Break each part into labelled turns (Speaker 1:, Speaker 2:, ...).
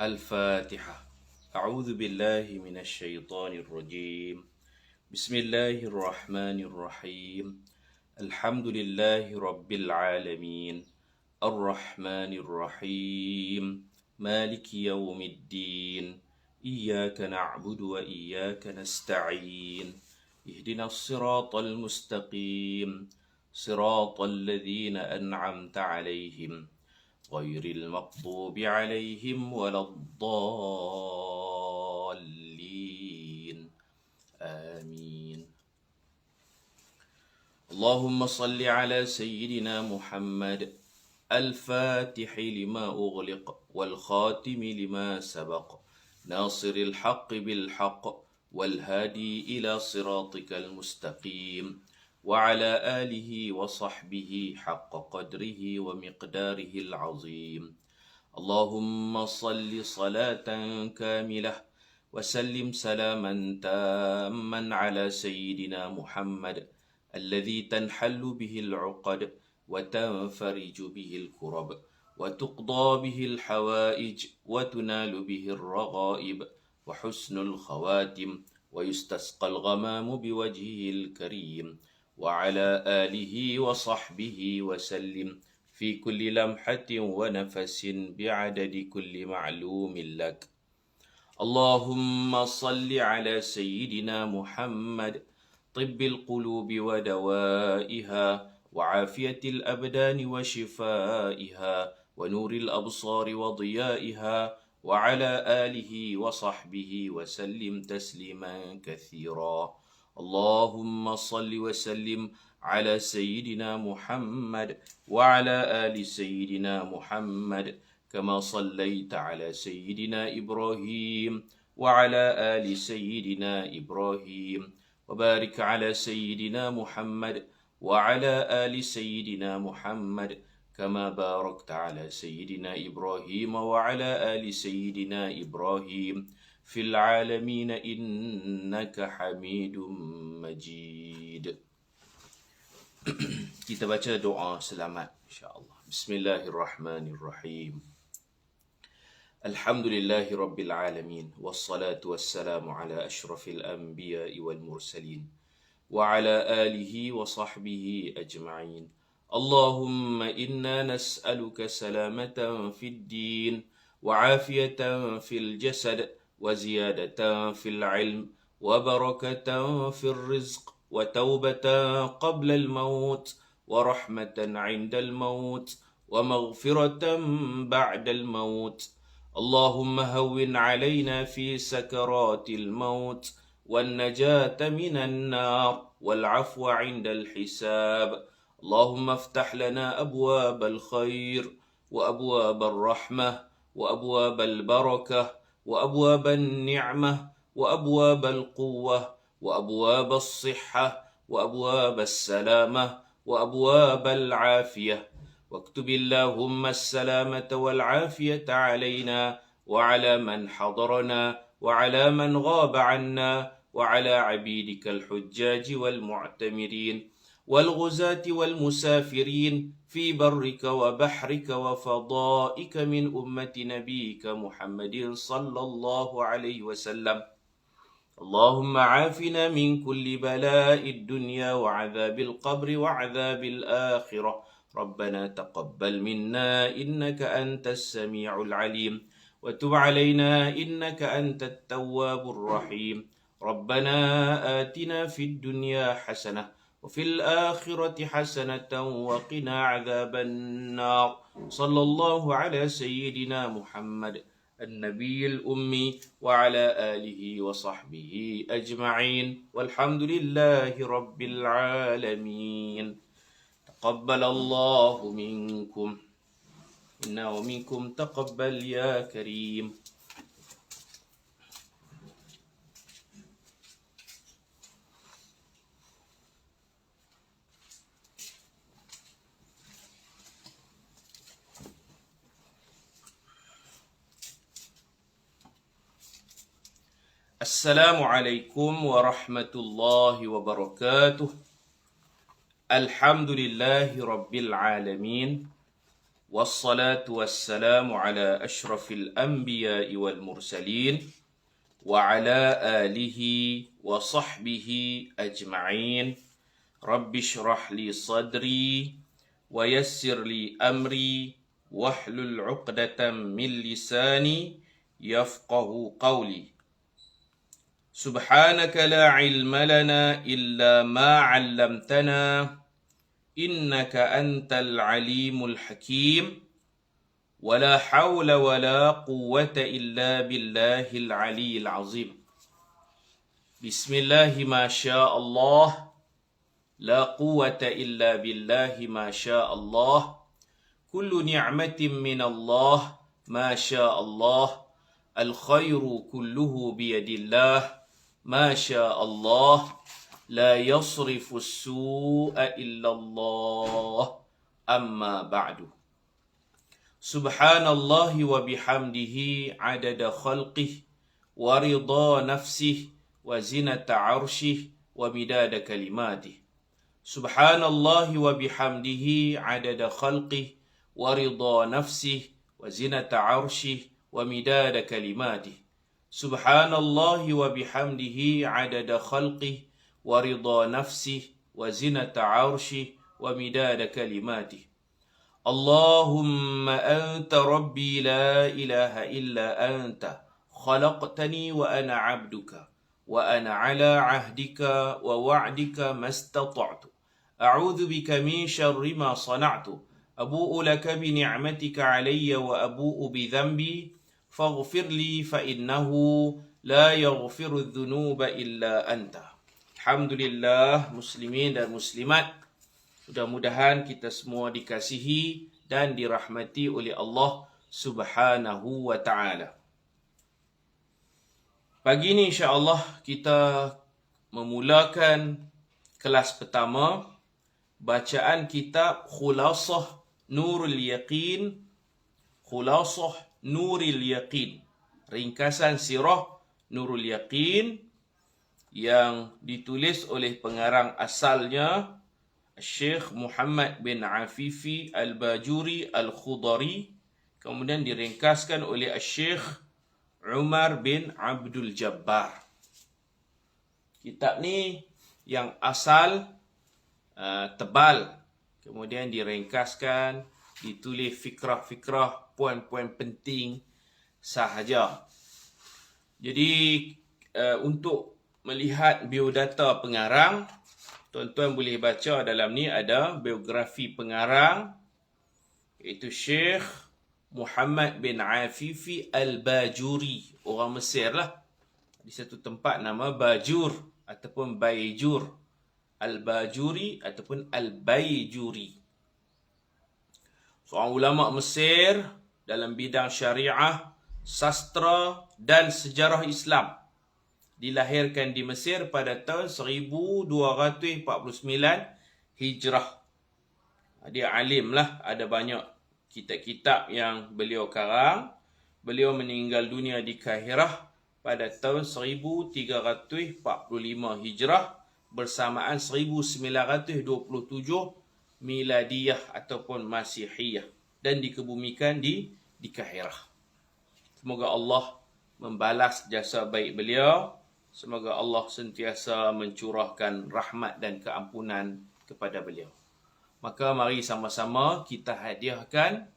Speaker 1: الفاتحة. أعوذ بالله من الشيطان الرجيم. بسم الله الرحمن الرحيم. الحمد لله رب العالمين، الرحمن الرحيم، مالك يوم الدين، إياك نعبد وإياك نستعين، اهدنا الصراط المستقيم، صراط الذين أنعمت عليهم غير المغضوب عليهم ولا الضالين، آمين. اللهم صل على سيدنا محمد الفاتح لما أغلق والخاتم لما سبق، ناصر الحق بالحق والهادي إلى صراطك المستقيم، وعلى آله وصحبه حق قدره ومقداره العظيم. اللهم صل صلاة كاملة وسلم سلاما تاما على سيدنا محمد الذي تنحل به العقد وتنفرج به الكرب وتقضى به الحوائج وتنال به الرغائب وحسن الخواتم ويستسقى الغمام بوجهه الكريم، وعلى آله وصحبه وسلم في كل لمحة ونفس بعدد كل معلوم لك. اللهم صل على سيدنا محمد طب القلوب ودوائها وعافية الأبدان وشفائها ونور الأبصار وضيائها، وعلى آله وصحبه وسلم تسليما كثيرا. اللهم صل وسلم على سيدنا محمد وعلى آل سيدنا محمد كما صليت على سيدنا إبراهيم وعلى آل سيدنا إبراهيم، وبارك على سيدنا محمد وعلى آل سيدنا محمد كما باركت على سيدنا إبراهيم وعلى آل سيدنا إبراهيم في العالمين إنك حميد مجيد. Kita baca doa selamat insya-Allah. Bismillahirrahmanirrahim. Alhamdulillahi Rabbil Alamin, wassalatu wassalamu ala ashrafil anbiya'i wal mursalin, wa ala alihi wa sahbihi ajma'in. Allahumma inna nas'aluka salamatan fid din, wa afiyatan fil jasad, wa ziyadatan fil ilm, wa barakatan fil rizq, wa taubatan qabla al-maut, wa rahmatan 'inda al-maut, wa maghfiratan ba'da al-maut. اللهم هون علينا في سكرات الموت والنجاة من النار والعفو عند الحساب. اللهم افتح لنا أبواب الخير وأبواب الرحمة وأبواب البركة وأبواب النعمة وأبواب القوة وأبواب الصحة وأبواب السلامة وأبواب العافية، واكتب اللهم السلامة والعافية علينا وعلى من حضرنا وعلى من غاب عنا وعلى عبيدك الحجاج والمعتمرين والغزاة والمسافرين في برك وبحرك وفضائك من أمة نبيك محمد صلى الله عليه وسلم. اللهم عافنا من كل بلاء الدنيا وعذاب القبر وعذاب الآخرة. ربنا تقبل منا إنك أنت السميع العليم، وتب علينا إنك أنت التواب الرحيم. ربنا آتنا في الدنيا حسنة وفي الآخرة حسنة وقنا عذاب النار. صلى الله على سيدنا محمد النبي الأمي وعلى آله وصحبه أجمعين، والحمد لله رب العالمين. تقبل الله منكم إنا ومنكم تقبل يا كريم. Assalamualaikum warahmatullahi wabarakatuh. Alhamdulillahi Rabbil Alamin, والصلاة والسلام على أشرف الأنبياء والمرسلين وعلى آله وصحبه أجمعين رب اشرح لي صدري ويسر لي أمري واحلل عقدة من لساني يفقه قولي سبحانك لا علم لنا إلا ما علمتنا إنك أنت العليم الحكيم ولا حول ولا قوة إلا بالله العلي العظيم بسم الله ما شاء الله لا قوة إلا بالله ما شاء الله كل نعمة من الله ما شاء الله الخير كله بيد الله ما شاء الله لا يصرف السوء إلا الله أما بعد سبحان الله وبحمده عدد خلقه ورضا نفسه وزنة عرشه ومداد كلماته سبحان الله وبحمده عدد خلقه ورضا نفسه وزنة عرشه ومداد كلماته سبحان الله وبحمده عدد خلقه ورضا نفسه وزنة عرشه ومداد كلماته اللهم أنت ربي لا إله إلا أنت خلقتني وأنا عبدك وأنا على عهدك ووعدك ما استطعت أعوذ بك من شر ما صنعت أبوء لك بنعمتك علي وأبوء بذنبي فاغفر لي فإنه لا يغفر الذنوب إلا أنت. Alhamdulillah, muslimin dan muslimat, mudah-mudahan kita semua dikasihi dan dirahmati oleh Allah Subhanahu wa ta'ala. Pagi ini insya-Allah kita memulakan kelas pertama bacaan kitab Khulasah Nurul Yaqin, Khulasah Nurul Yaqin, ringkasan sirah Nurul Yaqin yang ditulis oleh pengarang asalnya Syekh Muhammad bin Afifi Al-Bajuri Al-Khudari, kemudian diringkaskan oleh Syekh Umar bin Abdul Jabbar. Kitab ni yang asal tebal, kemudian diringkaskan, ditulis fikrah-fikrah, poin-poin penting sahaja. Jadi untuk melihat biodata pengarang, tuan-tuan boleh baca dalam ni ada biografi pengarang, iaitu Syekh Muhammad bin Afifi Al-Bajuri, orang Mesir lah. Di satu tempat nama Bajur ataupun Bayjur, Al-Bajuri ataupun Al-Bayjuri. Seorang ulama Mesir dalam bidang syariah, sastra dan sejarah Islam. Dilahirkan di Mesir pada tahun 1249 Hijrah. Dia alim lah, ada banyak kitab-kitab yang beliau karang. Beliau meninggal dunia di Kahirah pada tahun 1345 Hijrah bersamaan 1927 Miladiyah ataupun Masihiyah, dan dikebumikan di Kahirah. Semoga Allah membalas jasa baik beliau. Semoga Allah sentiasa mencurahkan rahmat dan keampunan kepada beliau. Maka mari sama-sama kita hadiahkan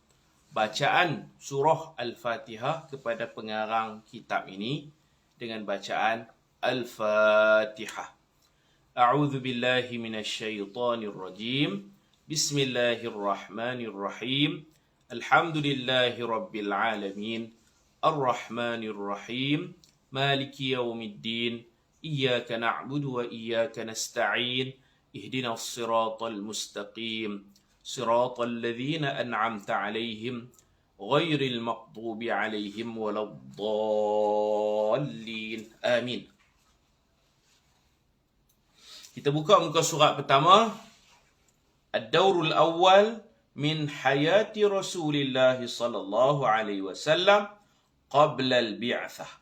Speaker 1: bacaan surah Al-Fatihah kepada pengarang kitab ini dengan bacaan Al-Fatihah. A'udzu billahi minasyaitonir rajim. Bismillahirrahmanirrahim. Alhamdulillahi rabbil alamin. Ar-Rahmanir Rahim. Maliki yaumiddin. Iyyaka na'budu wa iyyaka nasta'in. Ihdinas siratal mustaqim. Siratal ladzina an'amta 'alaihim ghairil maghdubi 'alaihim waladdallin. Amin. Kita buka muka surat pertama. Ad-Daurul Awwal min hayati Rasulillah sallallahu alaihi wasallam qabla al-bi'tsah.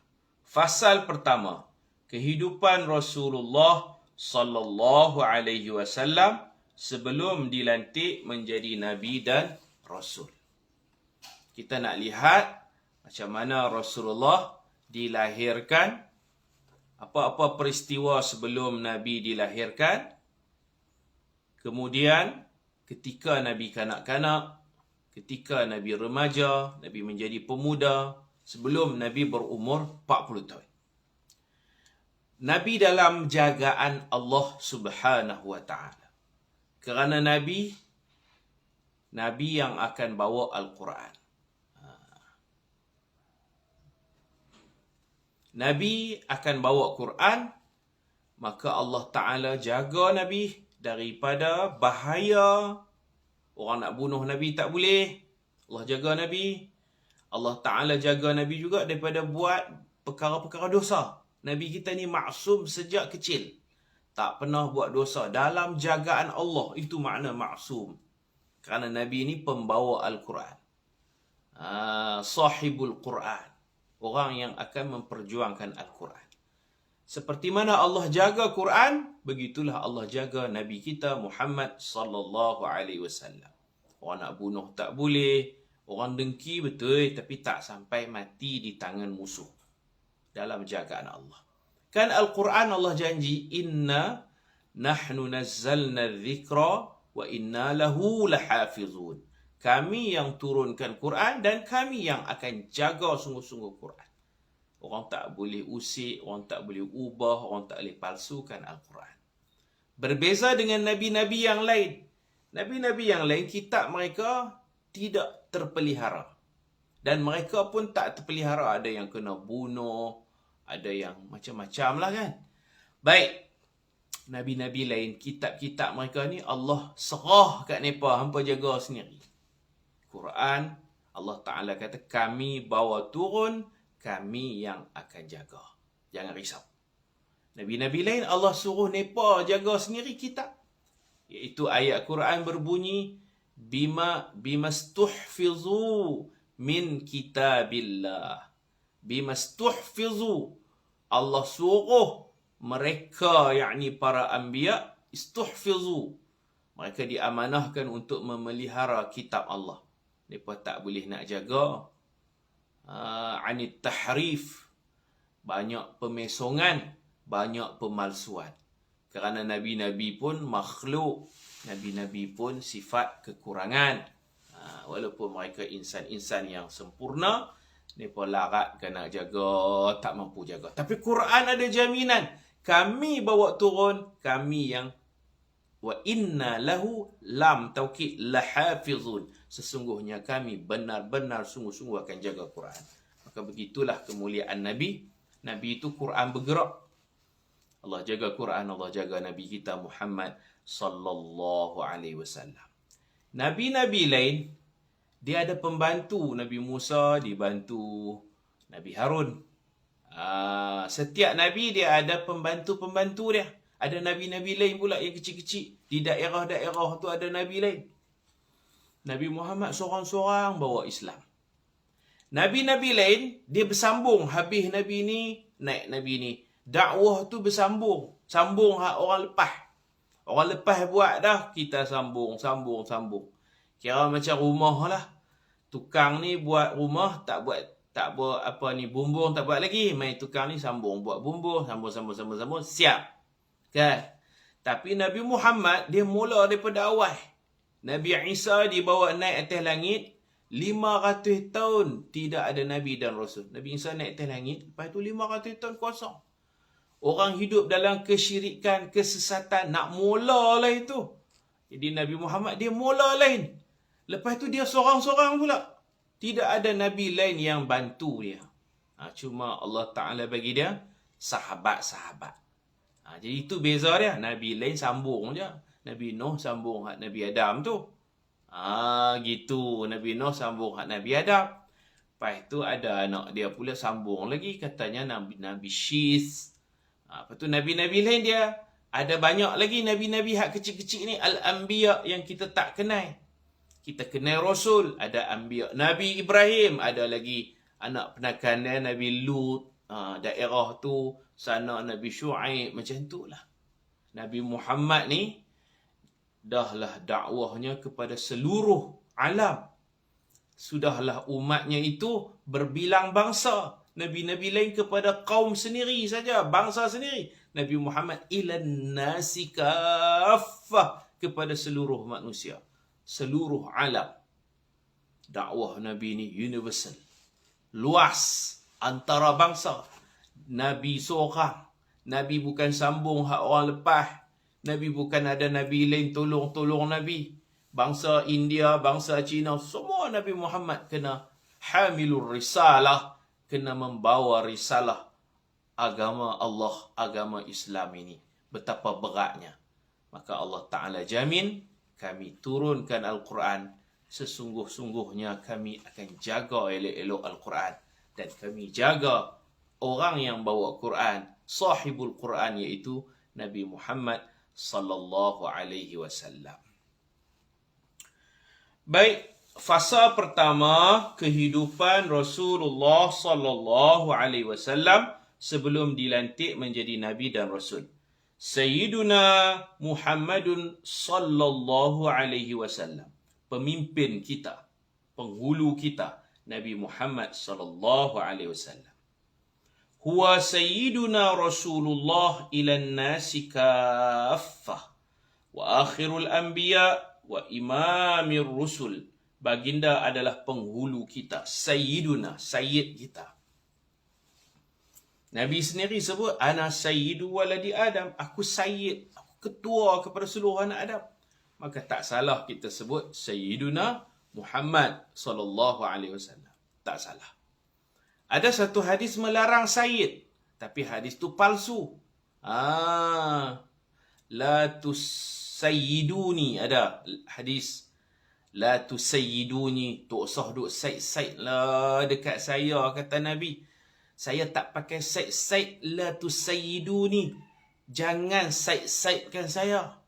Speaker 1: Fasal pertama, kehidupan Rasulullah sallallahu alaihi wasallam sebelum dilantik menjadi nabi dan rasul. Kita nak lihat macam mana Rasulullah dilahirkan, apa-apa peristiwa sebelum Nabi dilahirkan, kemudian ketika Nabi kanak-kanak, ketika Nabi remaja, Nabi menjadi pemuda, sebelum Nabi berumur 40 tahun. Nabi dalam jagaan Allah Subhanahu wa taala. Kerana Nabi yang akan bawa Al-Quran. Nabi akan bawa Quran, maka Allah Ta'ala jaga Nabi daripada bahaya. Orang nak bunuh Nabi tak boleh. Allah jaga Nabi. Allah Ta'ala jaga Nabi juga daripada buat perkara-perkara dosa. Nabi kita ni maksum sejak kecil. Tak pernah buat dosa. Dalam jagaan Allah, itu makna maksum. Kerana Nabi ni pembawa Al-Quran. Sahibul Quran. Orang yang akan memperjuangkan Al-Quran. Seperti mana Allah jaga Quran, begitulah Allah jaga Nabi kita Muhammad sallallahu alaihi wasallam. Orang nak bunuh tak boleh, orang dengki betul tapi tak sampai mati di tangan musuh. Dalam jagaan Allah. Kan Al-Quran Allah janji, inna nahnu nazzalna dzikra wa inna lahu lahafizun. Kami yang turunkan Quran dan kami yang akan jaga sungguh-sungguh Quran. Orang tak boleh usik, orang tak boleh ubah, orang tak boleh palsukan Al-Quran. Berbeza dengan Nabi-Nabi yang lain. Nabi-Nabi yang lain, kitab mereka tidak terpelihara. Dan mereka pun tak terpelihara. Ada yang kena bunuh, ada yang macam-macam lah kan. Baik, Nabi-Nabi lain, kitab-kitab mereka ni Allah serah kat mereka, hampa jaga sendiri. Quran, Allah Ta'ala kata, kami bawa turun, kami yang akan jaga. Jangan risau. Nabi-Nabi lain Allah suruh mereka jaga sendiri kitab. Iaitu ayat Quran berbunyi, bimastuhfizu min kitabillah. Bimastuhfizu. Allah suruh mereka, yakni para anbiya, istuhfizu. Mereka diamanahkan untuk memelihara kitab Allah. Mereka tak boleh nak jaga. Anit tahrif. Banyak pemesongan, banyak pemalsuan. Kerana Nabi-Nabi pun makhluk. Nabi-Nabi pun sifat kekurangan. Walaupun mereka insan-insan yang sempurna, mereka laratkan nak jaga, tak mampu jaga. Tapi Quran ada jaminan. Kami bawa turun, kami yang wa inna lahu lam taukid lahafizun. Sesungguhnya kami benar-benar sungguh-sungguh akan jaga Quran. Maka begitulah kemuliaan Nabi. Nabi itu Quran bergerak. Allah jaga Quran, Allah jaga Nabi kita Muhammad sallallahu alaihi wasallam. Nabi-nabi lain, dia ada pembantu. Nabi Musa dibantu Nabi Harun. Setiap Nabi dia ada pembantu-pembantu dia. Ada Nabi-Nabi lain pula yang kecil-kecil. Di daerah-daerah tu ada Nabi lain. Nabi Muhammad seorang-seorang bawa Islam. Nabi-Nabi lain, dia bersambung. Habis Nabi ni, naik Nabi ni. Dakwah tu bersambung. Sambung orang lepas. Orang lepas buat dah, kita sambung. Kira macam rumah lah. Tukang ni buat rumah, tak buat apa ni, bumbung tak buat lagi. Main tukang ni sambung. Buat bumbung, sambung. Siap. Kan? Tapi Nabi Muhammad, dia mula daripada awal. Nabi Isa dibawa naik atas langit. 500 tahun tidak ada Nabi dan Rasul. Nabi Isa naik atas langit. Lepas tu 500 tahun kosong. Orang hidup dalam kesyirikan, kesesatan. Nak mula lah itu. Jadi Nabi Muhammad dia mula lain. Lepas tu dia seorang-seorang pula. Tidak ada Nabi lain yang bantu dia. Cuma Allah Ta'ala bagi dia sahabat-sahabat. Jadi itu beza dia. Nabi lain sambung je. Nabi Nuh sambung hak Nabi Adam tu. Gitu. Nabi Nuh sambung hak Nabi Adam. Lepas tu ada anak dia pula sambung lagi. Katanya Nabi Syis. Lepas tu Nabi-Nabi lain dia. Ada banyak lagi Nabi-Nabi hak kecil-kecil ni. Al-Anbiya yang kita tak kenal. Kita kenal Rasul. Ada Anbiya. Nabi Ibrahim. Ada lagi anak penakan dia. Nabi Lut. Daerah tu. Sana Nabi Syuaib. Macam tu lah. Nabi Muhammad ni. Dahlah dakwahnya kepada seluruh alam. Sudahlah umatnya itu berbilang bangsa. Nabi-nabi lain kepada kaum sendiri saja, bangsa sendiri. Nabi Muhammad ilan nasi kaffah, kepada seluruh manusia, seluruh alam. Dakwah Nabi ni universal, luas, antara bangsa. Nabi seorang. Nabi bukan sambung hak orang lepas. Nabi bukan ada Nabi lain tolong Nabi. Bangsa India, bangsa Cina, semua Nabi Muhammad kena hamilur risalah, kena membawa risalah agama Allah, agama Islam ini. Betapa beratnya. Maka Allah Ta'ala jamin, kami turunkan Al-Quran, sesungguh-sungguhnya kami akan jaga elok-elok Al-Quran. Dan kami jaga orang yang bawa Quran, sahibul Quran, iaitu Nabi Muhammad sallallahu alaihi wasallam. Baik, fasa pertama kehidupan Rasulullah sallallahu alaihi wasallam sebelum dilantik menjadi nabi dan rasul. Sayyiduna Muhammadun sallallahu alaihi wasallam, pemimpin kita, penghulu kita, Nabi Muhammad sallallahu alaihi wasallam. Huwa sayyiduna Rasulullah ilan nasi kaffah wa akhirul anbiya wa imamir rusul. Baginda adalah penghulu kita, sayyiduna, sayyid kita. Nabi sendiri sebut, ana sayyidu waladi Adam, aku sayyid, aku ketua kepada seluruh anak Adam. Maka tak salah kita sebut sayyiduna Muhammad sallallahu alaihi wasallam. Tak salah. Ada satu hadis melarang sayyid, tapi hadis tu palsu. La tusayyiduni, ada hadis la tusayyiduni, tak usah duk said-said lah dekat saya, kata Nabi. Saya tak pakai said-said, la tusayyiduni, jangan said-saidkan saya.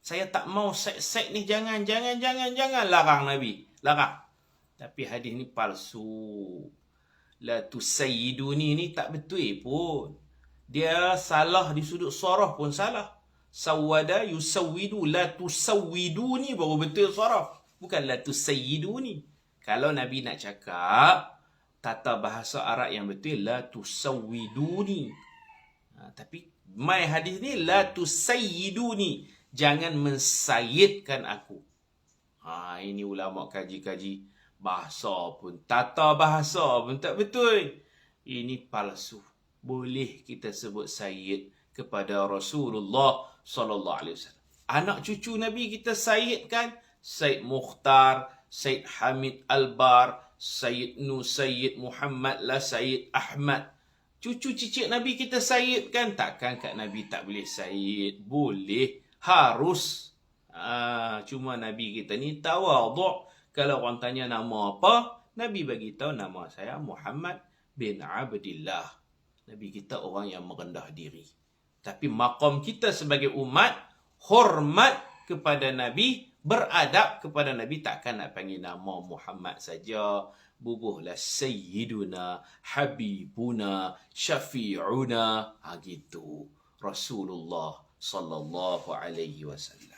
Speaker 1: Saya tak mau said-said ni, jangan, larang Nabi, larang. Tapi hadis ni palsu. La tusayyiduni ni tak betul pun. Dia salah di sudut saraf pun salah. Sawwada yusawwidu, la tusawwiduni baru betul saraf. Bukan la tusayyiduni. Kalau Nabi nak cakap tata bahasa Arab yang betul, la tusawwiduni. Tapi mai hadis ni la tusayyiduni, jangan mensayyidkan aku. Ini ulama kaji-kaji bahasa pun, tata bahasa pun tak betul. Ini palsu. Boleh kita sebut sayyid kepada Rasulullah sallallahu alaihi wasallam. Anak cucu Nabi kita sayyidkan, Sayyid Mukhtar, Sayyid Hamid Albar, Sayyid Nur, Sayyid Muhammad lah, Sayyid Ahmad. Cucu cicit Nabi kita sayyidkan. Takkan kat Nabi tak boleh sayyid? Boleh, harus. Cuma Nabi kita ni tawaduk. Kalau orang tanya nama apa, Nabi bagi tahu nama saya Muhammad bin Abdillah. Nabi kita orang yang merendah diri. Tapi maqam kita sebagai umat, hormat kepada Nabi, beradab kepada Nabi, takkan nak panggil nama Muhammad saja. Bubuhlah Sayyiduna, Habibuna, Syafi'una. Gitu. Rasulullah sallallahu alaihi wasallam.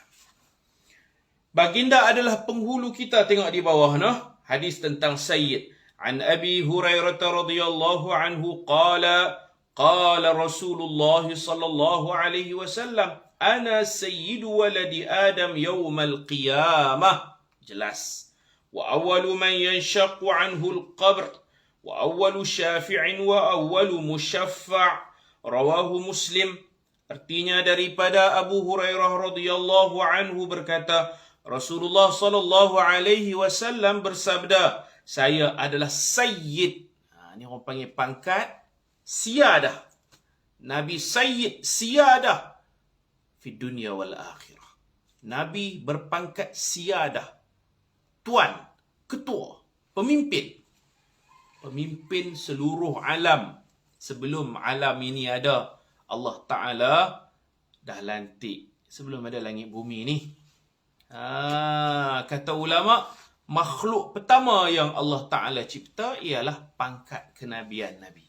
Speaker 1: Baginda adalah penghulu kita. Tengok di bawah noh, hadis tentang Sayyid. An Abi Hurairah radhiyallahu anhu qala Rasulullah sallallahu alaihi wasallam, ana sayyidu waladi Adam yawmal qiyamah. Jelas. Wa awwalu man yanshaqqu anhu al-qabr wa awwalu syafi'in wa awwalu musyaffa'. Rawahu Muslim. Artinya daripada Abu Hurairah radhiyallahu anhu berkata, Rasulullah sallallahu alaihi wasallam bersabda, saya adalah sayyid. Ini orang panggil pangkat siyadah. Nabi sayyid siyadah fi dunia wal akhirah. Nabi berpangkat siyadah, tuan, ketua, pemimpin. Pemimpin seluruh alam. Sebelum alam ini ada, Allah Ta'ala dah lantik. Sebelum ada langit bumi ni. Kata ulama, makhluk pertama yang Allah Ta'ala cipta ialah pangkat kenabian Nabi.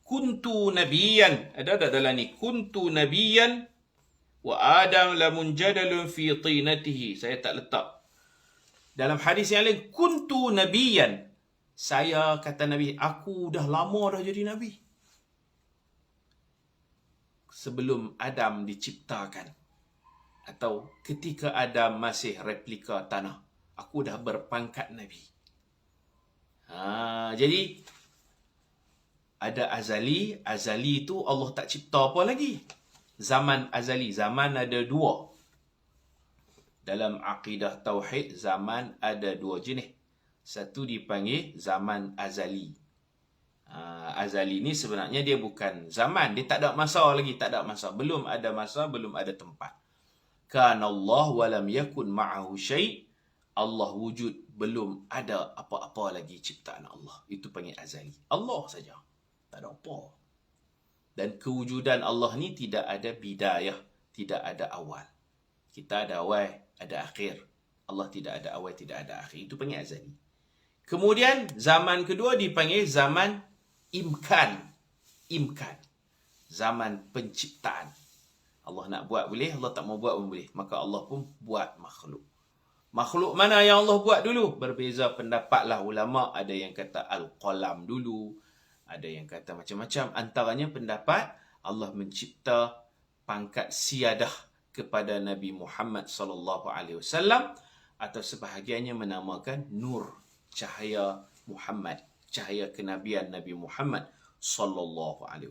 Speaker 1: Kuntu nabiyan. Ada tak dalam ni? Kuntu nabiyan wa Adam lamunjadalun fi tinatihi. Saya tak letak. Dalam hadis yang lain, kuntu nabiyan. Saya, kata Nabi, aku dah lama dah jadi Nabi. Sebelum Adam diciptakan. Atau ketika Adam masih replika tanah. Aku dah berpangkat Nabi. Jadi, ada azali. Azali itu Allah tak cipta apa lagi. Zaman azali. Zaman ada dua. Dalam akidah tauhid, zaman ada dua jenis. Satu dipanggil zaman azali. Azali ni sebenarnya dia bukan zaman. Dia tak ada masa lagi. Tak ada masa. Belum ada masa, belum ada tempat. Kana Allah walam yakun ma'ahu syai'. Allah wujud, belum ada apa-apa lagi ciptaan Allah. Itu panggil azali. Allah saja. Tak ada apa. Dan kewujudan Allah ni tidak ada bidayah. Tidak ada awal. Kita ada awal, ada akhir. Allah tidak ada awal, tidak ada akhir. Itu panggil azali. Kemudian zaman kedua dipanggil zaman imkan. Imkan. Zaman penciptaan. Allah nak buat boleh, Allah tak mau buat pun boleh. Maka Allah pun buat makhluk. Makhluk mana yang Allah buat dulu? Berbeza pendapat lah ulama. Ada yang kata Al-Qalam dulu. Ada yang kata macam-macam. Antaranya pendapat Allah mencipta pangkat siyadah kepada Nabi Muhammad SAW. Atau sebahagiannya menamakan Nur. Cahaya Muhammad, cahaya kenabian Nabi Muhammad SAW.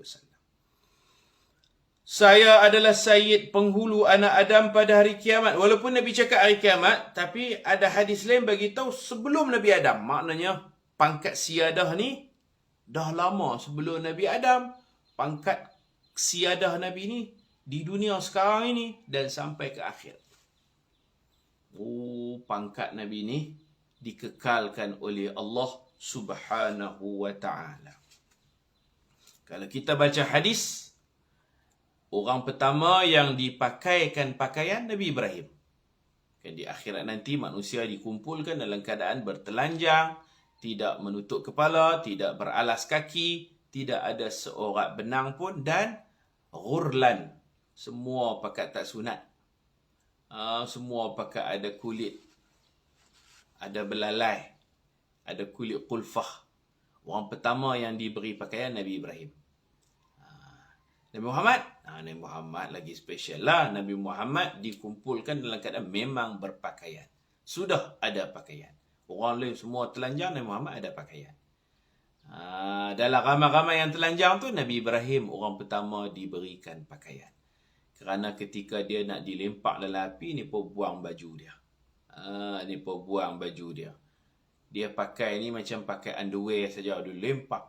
Speaker 1: Saya adalah Sayyid penghulu anak Adam pada hari kiamat. Walaupun Nabi cakap hari kiamat, tapi ada hadis lain bagi tahu sebelum Nabi Adam. Maknanya pangkat siyadah ni dah lama sebelum Nabi Adam. Pangkat siyadah Nabi ni di dunia sekarang ini dan sampai ke akhir. Pangkat Nabi ni dikekalkan oleh Allah Subhanahu wa ta'ala. Kalau kita baca hadis, orang pertama yang dipakaikan pakaian Nabi Ibrahim. Kan di akhirat nanti manusia dikumpulkan dalam keadaan bertelanjang, tidak menutup kepala, tidak beralas kaki, tidak ada seorak benang pun, dan ghurlan. Semua pakai tak sunat. Semua pakai ada kulit, ada belalai, ada kulit qulfah. Orang pertama yang diberi pakaian Nabi Ibrahim. Nabi Muhammad? Nabi Muhammad lagi special lah. Nabi Muhammad dikumpulkan dalam keadaan memang berpakaian. Sudah ada pakaian. Orang lain semua telanjang, Nabi Muhammad ada pakaian. Dalam ramai-ramai yang telanjang tu, Nabi Ibrahim orang pertama diberikan pakaian. Kerana ketika dia nak dilempak dalam api, ni pun buang baju dia. Ni pun buang baju dia. Dia pakai ni macam pakai underwear saja. Dia lempak.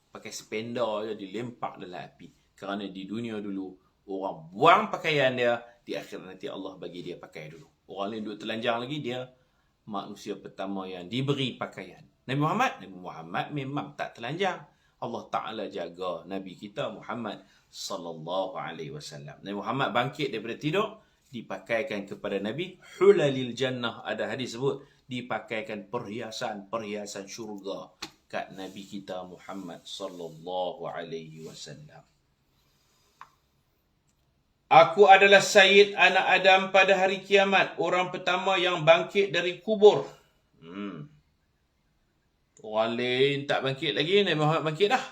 Speaker 1: Pakai spender je, dilempak dalam api. Kerana di dunia dulu, orang buang pakaian dia. Di akhirat nanti Allah bagi dia pakai dulu. Orang lain duduk telanjang lagi, dia manusia pertama yang diberi pakaian. Nabi Muhammad memang tak telanjang. Allah Ta'ala jaga Nabi kita Muhammad sallallahu alaihi wasallam. Nabi Muhammad bangkit daripada tidur, dipakaikan kepada Nabi hulalil jannah. Ada hadis sebut dipakaikan perhiasan syurga kat Nabi kita Muhammad sallallahu alaihi wasallam. Aku adalah Sayyid anak Adam pada hari kiamat, orang pertama yang bangkit dari kubur. Orang lain tak bangkit lagi, Nabi Muhammad bangkit dah.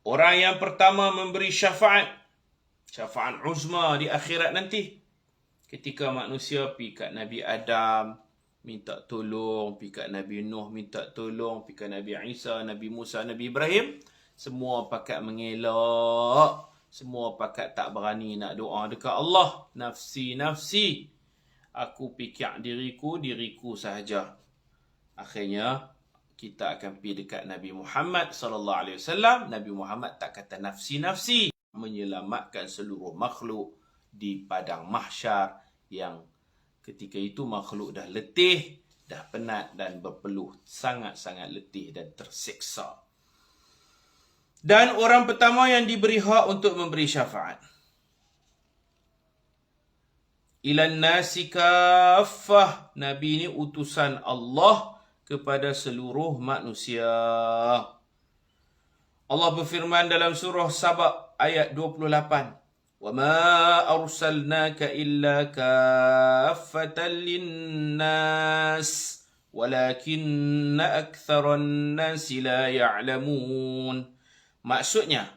Speaker 1: Orang yang pertama memberi syafaat uzma di akhirat nanti. Ketika manusia pergi kat Nabi Adam, minta tolong, pergi kat Nabi Nuh, minta tolong, pergi kat Nabi Isa, Nabi Musa, Nabi Ibrahim, semua pakat mengelak, semua pakat tak berani nak doa dekat Allah. Nafsi, nafsi. Aku fikir diriku sahaja. Akhirnya kita akan pergi dekat Nabi Muhammad sallallahu alaihi wasallam. Nabi Muhammad tak kata nafsi-nafsi, menyelamatkan seluruh makhluk di padang mahsyar yang ketika itu makhluk dah letih, dah penat dan berpeluh, sangat-sangat letih dan tersiksa. Dan orang pertama yang diberi hak untuk memberi syafaat. Ilan nasi kaffah. Nabi ini utusan Allah kepada seluruh manusia. Allah berfirman dalam surah Saba ayat 28. وَمَا أَرْسَلْنَاكَ إِلَّا كَافَّةً لِلنَّاسِ وَلَكِنَّ أَكْثَرَ النَّاسِ لَا يَعْلَمُونَ. Maksudnya,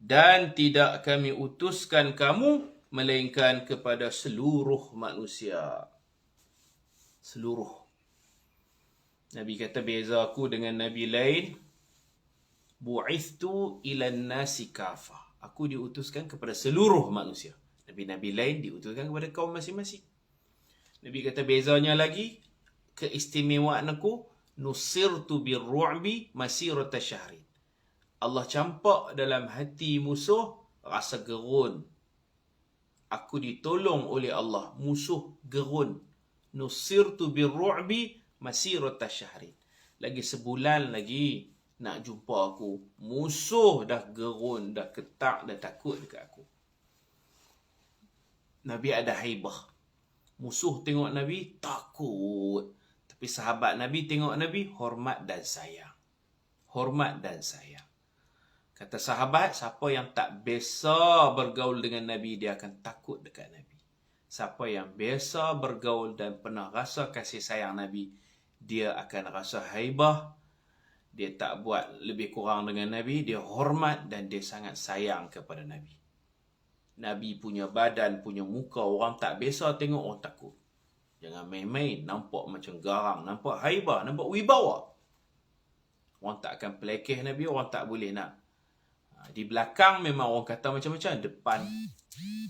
Speaker 1: dan tidak kami utuskan kamu melainkan kepada seluruh manusia. Seluruh. Nabi kata, beza aku dengan Nabi lain, bu'ithtu ilan nasi kafah. Aku diutuskan kepada seluruh manusia. Nabi-nabi lain diutuskan kepada kaum masing-masing. Nabi kata bezanya lagi, keistimewaan aku, nusirtu birru'bi masirata syahrin. Allah campak dalam hati musuh rasa gerun. Aku ditolong oleh Allah, musuh gerun. Nusirtu birru'bi masirata syahrin. Lagi sebulan lagi nak jumpa aku, musuh dah gerun, dah ketak, dah takut dekat aku. Nabi ada haibah. Musuh tengok Nabi, takut. Tapi sahabat Nabi tengok Nabi, hormat dan sayang. Hormat dan sayang. Kata sahabat, siapa yang tak biasa bergaul dengan Nabi, dia akan takut dekat Nabi. Siapa yang biasa bergaul dan pernah rasa kasih sayang Nabi, dia akan rasa haibah. Dia tak buat lebih kurang dengan Nabi, dia hormat dan dia sangat sayang kepada Nabi. Nabi punya badan, punya muka, orang tak biasa tengok, orang takut. Jangan main-main, nampak macam garang, nampak haibah, nampak wibawa. Orang tak akan pelekeh Nabi, orang tak boleh nak. Di belakang memang orang kata macam-macam, depan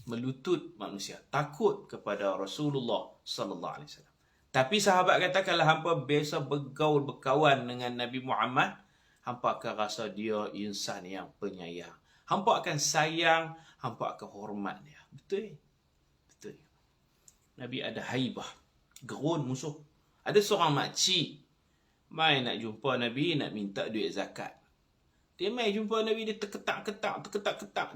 Speaker 1: melutut manusia. Takut kepada Rasulullah sallallahu alaihi wasallam. Tapi sahabat kata, kalau hampa biasa bergaul, berkawan dengan Nabi Muhammad, hampa akan rasa dia insan yang penyayang. Hampa akan sayang, hampa akan hormat dia. Betul? Betul. Nabi ada haibah. Gerun musuh. Ada seorang makcik mai nak jumpa Nabi, nak minta duit zakat. Dia mai jumpa Nabi, dia terketak-ketak.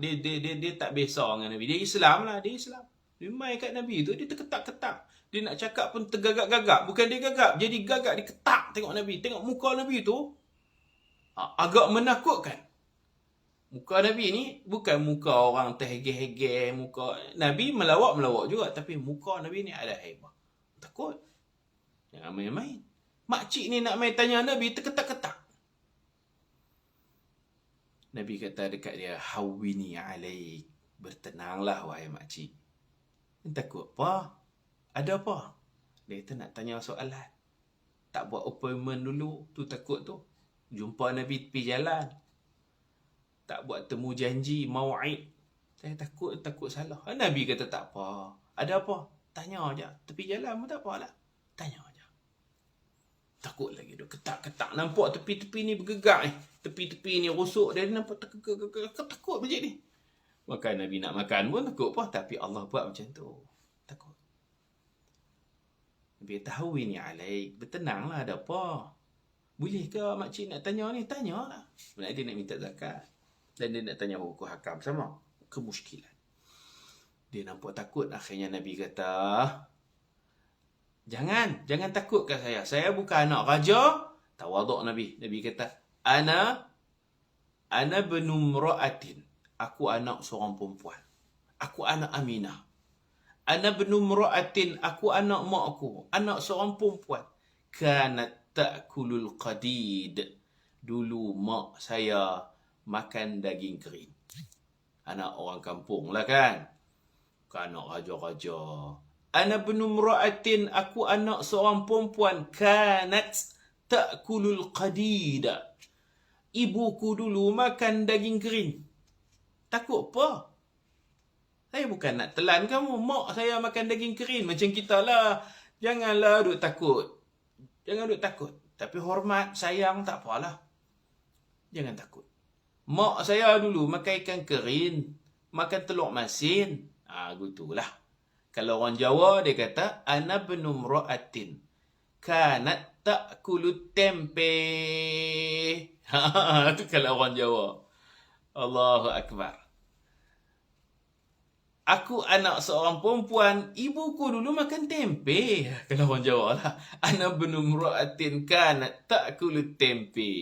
Speaker 1: Dia tak biasa dengan Nabi. Dia Islam lah, dia Islam. Dia mai kat Nabi tu, dia terketak-ketak. Dia nak cakap pun tergagap-gagap. Bukan dia gagap, jadi gagap, dia ketak tengok Nabi. Tengok muka Nabi tu, agak menakutkan. Muka Nabi ni bukan muka orang terhegeh-hegeh. Muka Nabi melawak-melawak juga, tapi muka Nabi ni ada haibah. Takut. Jangan main-main. Makcik ni nak main tanya Nabi, terketak-ketak. Nabi kata dekat dia, hawini alaik. Bertenanglah wahai makcik. Takut apa? Ada apa? Dia kata nak tanya soalan. Tak buat appointment dulu. Tu takut tu. Jumpa Nabi tepi jalan. Tak buat temu janji, mau'id. Saya takut salah. Nabi kata tak apa. Ada apa? Tanya aja. Tepi jalan pun tak apalah. Tanya aja. Takut lagi dia. Ketak-ketak. Nampak tepi-tepi ni bergegak ni. Tepi-tepi ni rusuk. Dia nampak takut macam ni. Maka Nabi nak makan pun takut apa. Tapi Allah buat macam tu. Takut. Nabi tahu ini alaik. Bertenanglah, ada apa? Boleh ke makcik nak tanya ni? Tanyalah. Sebenarnya dia nak minta zakat. Dan dia nak tanya hukum hakam sama. Kemusykilan. Dia nampak takut. Akhirnya Nabi kata, Jangan takut kat saya. Saya bukan anak raja. Tawaduk Nabi. Nabi kata, Ana benumra'atin. Aku anak seorang perempuan. Aku anak Aminah. Ana benumra'atin. Aku anak mak aku. Anak seorang perempuan. Kanat ta'kulul qadid. Dulu mak saya makan daging kering. Anak orang kampung lah kan. Bukan anak raja-raja. Ana benumra'atin. Aku anak seorang perempuan. Kanat ta'kulul qadid. Ibuku dulu makan daging kering. Takut apa? Saya bukan nak telan kamu. Mak saya makan daging kering. Macam kita lah. Janganlah duk takut. Jangan duk takut. Tapi hormat, sayang, tak apalah. Jangan takut. Mak saya dulu makan ikan kering. Makan telur masin. Gitulah. Kalau orang Jawa, dia kata, Ana benumra'atin. Kanat ta'kulut tempe. Itu kalau orang Jawa. Allahu Akbar. Aku anak seorang perempuan, ibuku dulu makan tempe. Kalau orang Jawa lah. Ana benumra'atin kanat ta'kulut tempe.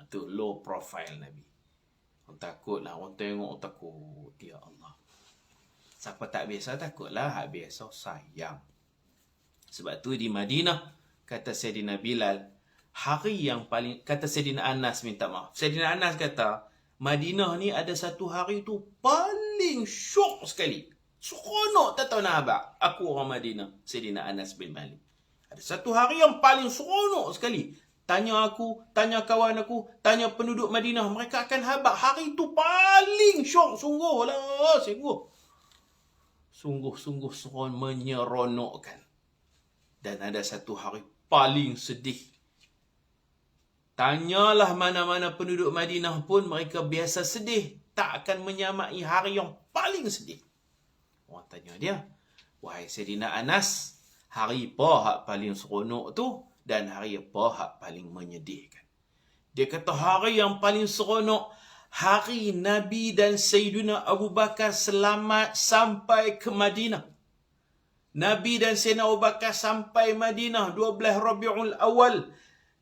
Speaker 1: Itu low profile Nabi. Orang takut lah. Orang tengok orang takut. Ya Allah. Siapa tak biasa takutlah, hak biasa sayang. Sebab tu di Madinah, kata Sayyidina Bilal, hari yang paling, kata Sayyidina Anas, minta maaf. Sayyidina Anas kata, Madinah ni ada satu hari tu paling syok sekali. Seronok tak tahu nak abang. Aku orang Madinah, Sayyidina Anas bin Malik. Ada satu hari yang paling seronok sekali. Tanya aku, tanya kawan aku, tanya penduduk Madinah. Mereka akan habaq. Hari tu paling syok. Sungguh lah. Sungguh menyeronokkan. Dan ada satu hari paling sedih. Tanyalah mana-mana penduduk Madinah pun, mereka biasa sedih. Tak akan menyamai hari yang paling sedih. Orang tanya dia, wahai Sayyidina Anas, hari apa hak paling seronok tu? Dan hari apa hak paling menyedihkan? Dia kata hari yang paling seronok, hari Nabi dan Sayyidina Abu Bakar selamat sampai ke Madinah. Nabi dan Sayyidina Abu Bakar sampai Madinah 12 Rabiul Awal.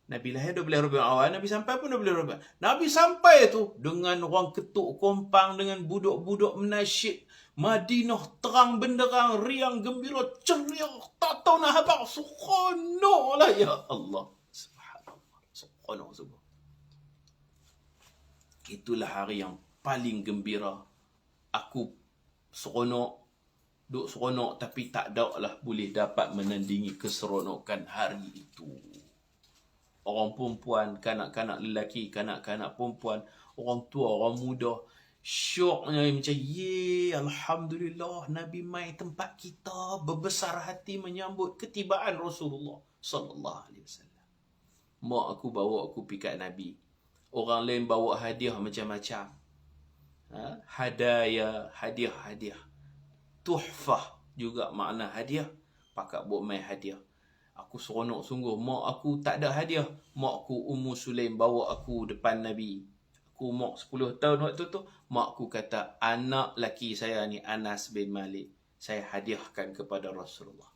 Speaker 1: Nabi lahir 12 Rabiul Awal, Nabi sampai pun 12 Rabiul Awal. Nabi sampai tu dengan orang ketuk kompang, dengan budak-budak menasyid. Madinah terang benderang, riang gembira, ceria, tak tahu nak habaq. Seronok lah, ya Allah. Subhanallah. Seronok semua. Itulah hari yang paling gembira. Aku seronok, duk seronok, tapi tak ada lah boleh dapat menandingi keseronokan hari itu. Orang perempuan, kanak-kanak lelaki, kanak-kanak perempuan, orang tua, orang muda, syoknya macam, Alhamdulillah, Nabi mai tempat kita, berbesar hati menyambut ketibaan Rasulullah sallallahu alaihi wasallam. Mak aku bawa aku pergi kat Nabi. Orang lain bawa hadiah macam-macam. Hadiah. Tuhfah juga makna hadiah. Pakak buat mai hadiah. Aku seronok sungguh. Mak aku tak ada hadiah. Mak aku Ummu Sulaim bawa aku depan Nabi. Aku umur 10 tahun waktu tu. Mak aku kata, anak laki saya ni Anas bin Malik, saya hadiahkan kepada Rasulullah.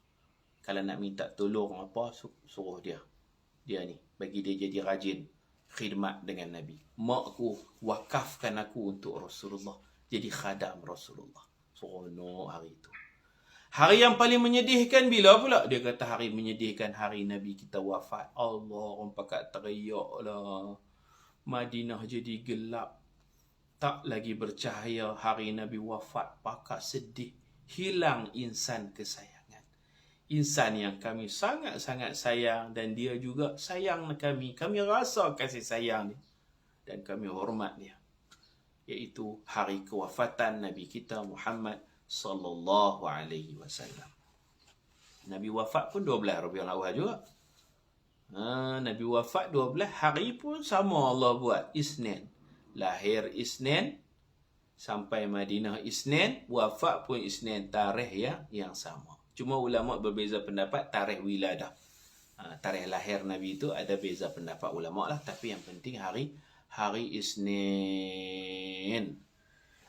Speaker 1: Kalau nak minta tolong apa, suruh dia. Dia ni, bagi dia jadi rajin khidmat dengan Nabi. Mak aku wakafkan aku untuk Rasulullah. Jadi khadam Rasulullah. Seronok hari itu. Hari yang paling menyedihkan bila pula? Dia kata hari menyedihkan hari Nabi kita wafat. Allah, orang pakat teriak lah. Madinah jadi gelap. Tak lagi bercahaya. Hari Nabi wafat. Pakat sedih. Hilang insan kesayangan. Insan yang kami sangat-sangat sayang. Dan dia juga sayang kami. Kami rasa kasih sayang dia. Dan kami hormat dia. Iaitu hari kewafatan Nabi kita Muhammad sallallahu alaihi wasallam. Nabi wafat pun 12 Rabiul Awal juga. Nabi wafat 12 hari pun sama Allah buat. Isnin. Lahir Isnin. Sampai Madinah Isnin. Wafat pun Isnin. Tarikh yang sama. Cuma ulama berbeza pendapat tarikh wiladah. Tarikh lahir Nabi itu ada beza pendapat ulama lah. Tapi yang penting hari Isnin.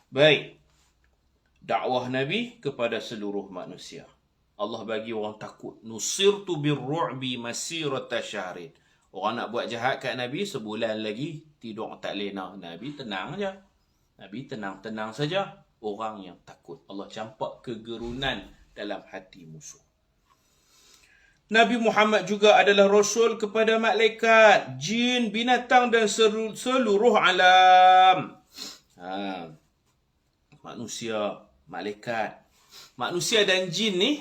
Speaker 1: Baik. Dakwah Nabi kepada seluruh manusia. Allah bagi orang takut. Nusirtu birru'bi masirata syahrin. Orang nak buat jahat kat Nabi, sebulan lagi tidur tak lena. Nabi tenang je. Nabi tenang-tenang saja. Orang yang takut. Allah campak kegerunan dalam hati musuh. Nabi Muhammad juga adalah Rasul kepada malaikat, jin, binatang dan seluruh alam. Manusia, malaikat. Manusia dan jin ni,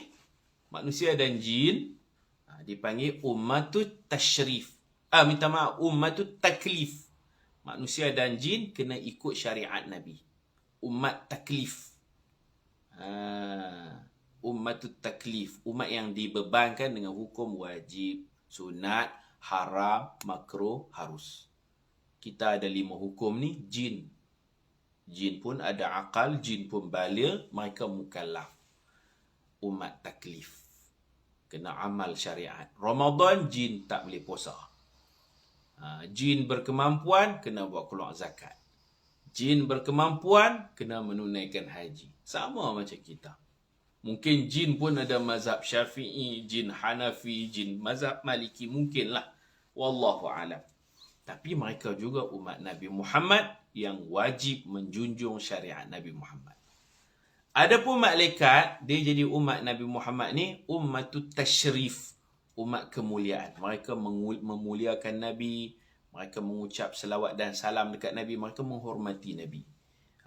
Speaker 1: dipanggil ummatut tashrif. Ummatut taklif. Manusia dan jin kena ikut syariat Nabi. Umat taklif. Ummatut taklif. Umat yang dibebankan dengan hukum wajib, sunat, haram, makruh, harus. Kita ada 5 hukum ni, jin. Jin pun ada akal, jin pun baligh, mereka mukallaf. Umat taklif. Kena amal syariat. Ramadan, jin tak boleh puasa. Jin berkemampuan, kena buat keluar zakat. Jin berkemampuan, kena menunaikan haji. Sama macam kita. Mungkin jin pun ada mazhab Syafi'i, jin Hanafi, jin mazhab Maliki. Mungkinlah. Wallahu a'lam. Tapi mereka juga umat Nabi Muhammad yang wajib menjunjung syariat Nabi Muhammad. Adapun malaikat, dia jadi umat Nabi Muhammad ni ummatut tashrif, umat kemuliaan. Mereka memuliakan Nabi, mereka mengucap selawat dan salam dekat Nabi, mereka menghormati Nabi.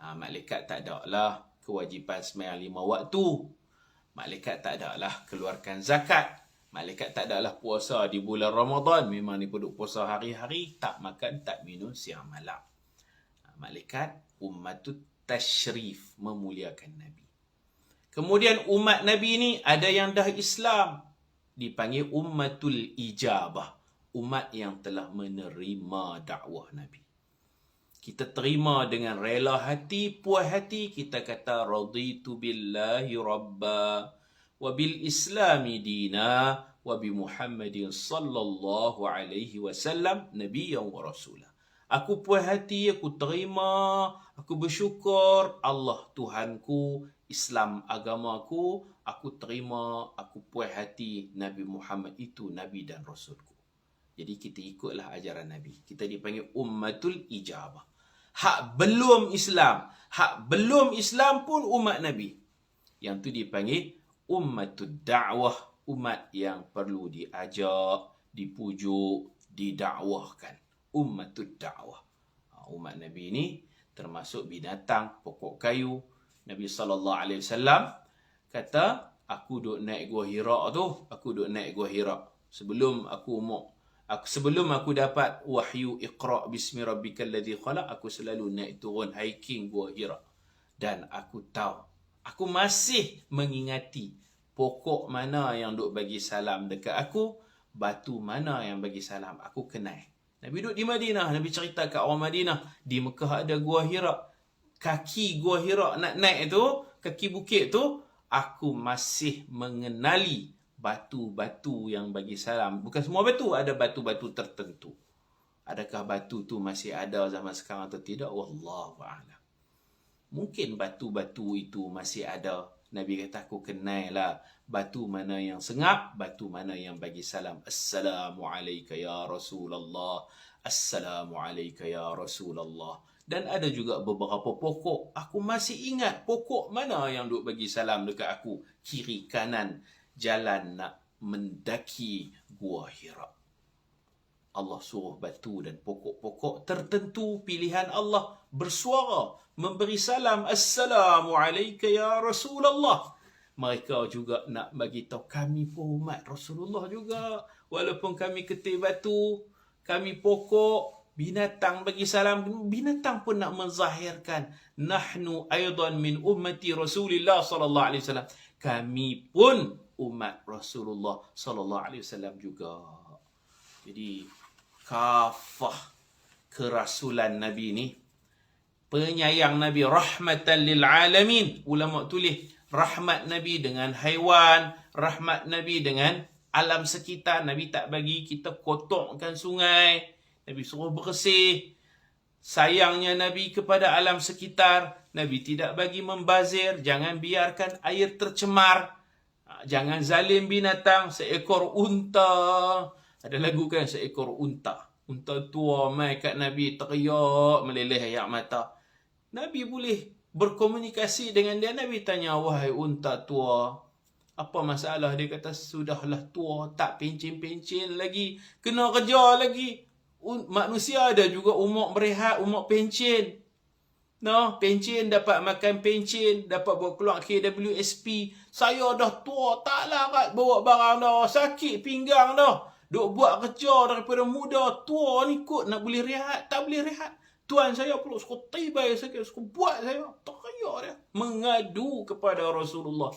Speaker 1: Malaikat tak ada lah kewajipan sembahyang 5 waktu. Malaikat tak ada lah keluarkan zakat. Malaikat tak ada lah puasa di bulan Ramadan. Memang ni penduduk puasa hari-hari, tak makan, tak minum siang malam. Malaikat ummatut tashrif, memuliakan Nabi. Kemudian umat Nabi ni ada yang dah Islam, dipanggil ummatul ijabah, umat yang telah menerima dakwah Nabi. Kita terima dengan rela hati, puas hati, kita kata raditu billahi rabba wa bil islami dina wa bi Muhammadin sallallahu alaihi wasallam nabiyyan wa rasulah. Aku puas hati, aku terima, aku bersyukur, Allah Tuhanku, Islam agamaku, aku terima, aku puas hati, Nabi Muhammad itu Nabi dan Rasulku. Jadi kita ikutlah ajaran Nabi. Kita dipanggil ummatul ijabah. Hak belum Islam pun umat Nabi. Yang tu dipanggil ummatud da'wah, umat yang perlu diajak, dipujuk, didakwahkan. Ummatud da'wah. Umat Nabi ni termasuk binatang, pokok kayu. Nabi SAW kata, aku duk naik Gua Hira tu, sebelum aku dapat wahyu Iqra' bismi rabbikal ladzi khalaq, aku selalu naik turun hiking Gua Hira. Dan aku tahu, aku masih mengingati pokok mana yang duk bagi salam dekat aku, batu mana yang bagi salam, aku kenal. Nabi duduk di Madinah, Nabi cerita kat orang Madinah, di Mekah ada Gua Hira. Kaki Gua Hira nak naik tu, kaki bukit tu, aku masih mengenali batu-batu yang bagi salam. Bukan semua batu, ada batu-batu tertentu. Adakah batu tu masih ada zaman sekarang atau tidak? Wallahu a'lam. Mungkin batu-batu itu masih ada. Nabi kata, aku kenal lah batu mana yang sengap, batu mana yang bagi salam. Assalamualaikum ya Rasulullah. Assalamualaikum ya Rasulullah. Dan ada juga beberapa pokok. Aku masih ingat pokok mana yang duk bagi salam dekat aku. Kiri kanan jalan nak mendaki Gua Hira. Allah suruh batu dan pokok-pokok tertentu pilihan Allah bersuara, memberi salam. Assalamualaikum ya Rasulullah. Mereka juga nak bagi tahu, kami pun umat Rasulullah juga. Walaupun kami ketih batu, kami pokok, binatang bagi salam, binatang pun nak menzahirkan. Nahnu aidan min ummati Rasulillah sallallahu alaihi wasallam. Kami pun umat Rasulullah sallallahu alaihi wasallam juga. Jadi kafah kerasulan Nabi ni, penyayang Nabi, rahmatan lil alamin. Ulama tulis rahmat Nabi dengan haiwan, rahmat Nabi dengan alam sekitar. Nabi tak bagi kita kotorkan sungai, Nabi suruh bersih. Sayangnya Nabi kepada alam sekitar, Nabi tidak bagi membazir, jangan biarkan air tercemar, jangan zalim binatang. Seekor unta, ada lagu kan, seekor unta tua mai kat Nabi, teriak meleleh air mata. Nabi boleh berkomunikasi dengan dia. Nabi tanya, wahai unta tua, apa masalah? Dia kata, sudahlah tua, tak pencin-pencin lagi, kena kerja lagi. Manusia ada juga umur berehat, umur pencin. Pencin dapat makan pencin, dapat buat keluar KWSP. Saya dah tua, tak larat bawa barang dah, sakit pinggang dah. Duk buat kerja daripada muda, tua ni kot nak boleh rehat, tak boleh rehat. Tuan saya perlu suka tibai sakit, suka buat saya. Teriak dia. Mengadu kepada Rasulullah.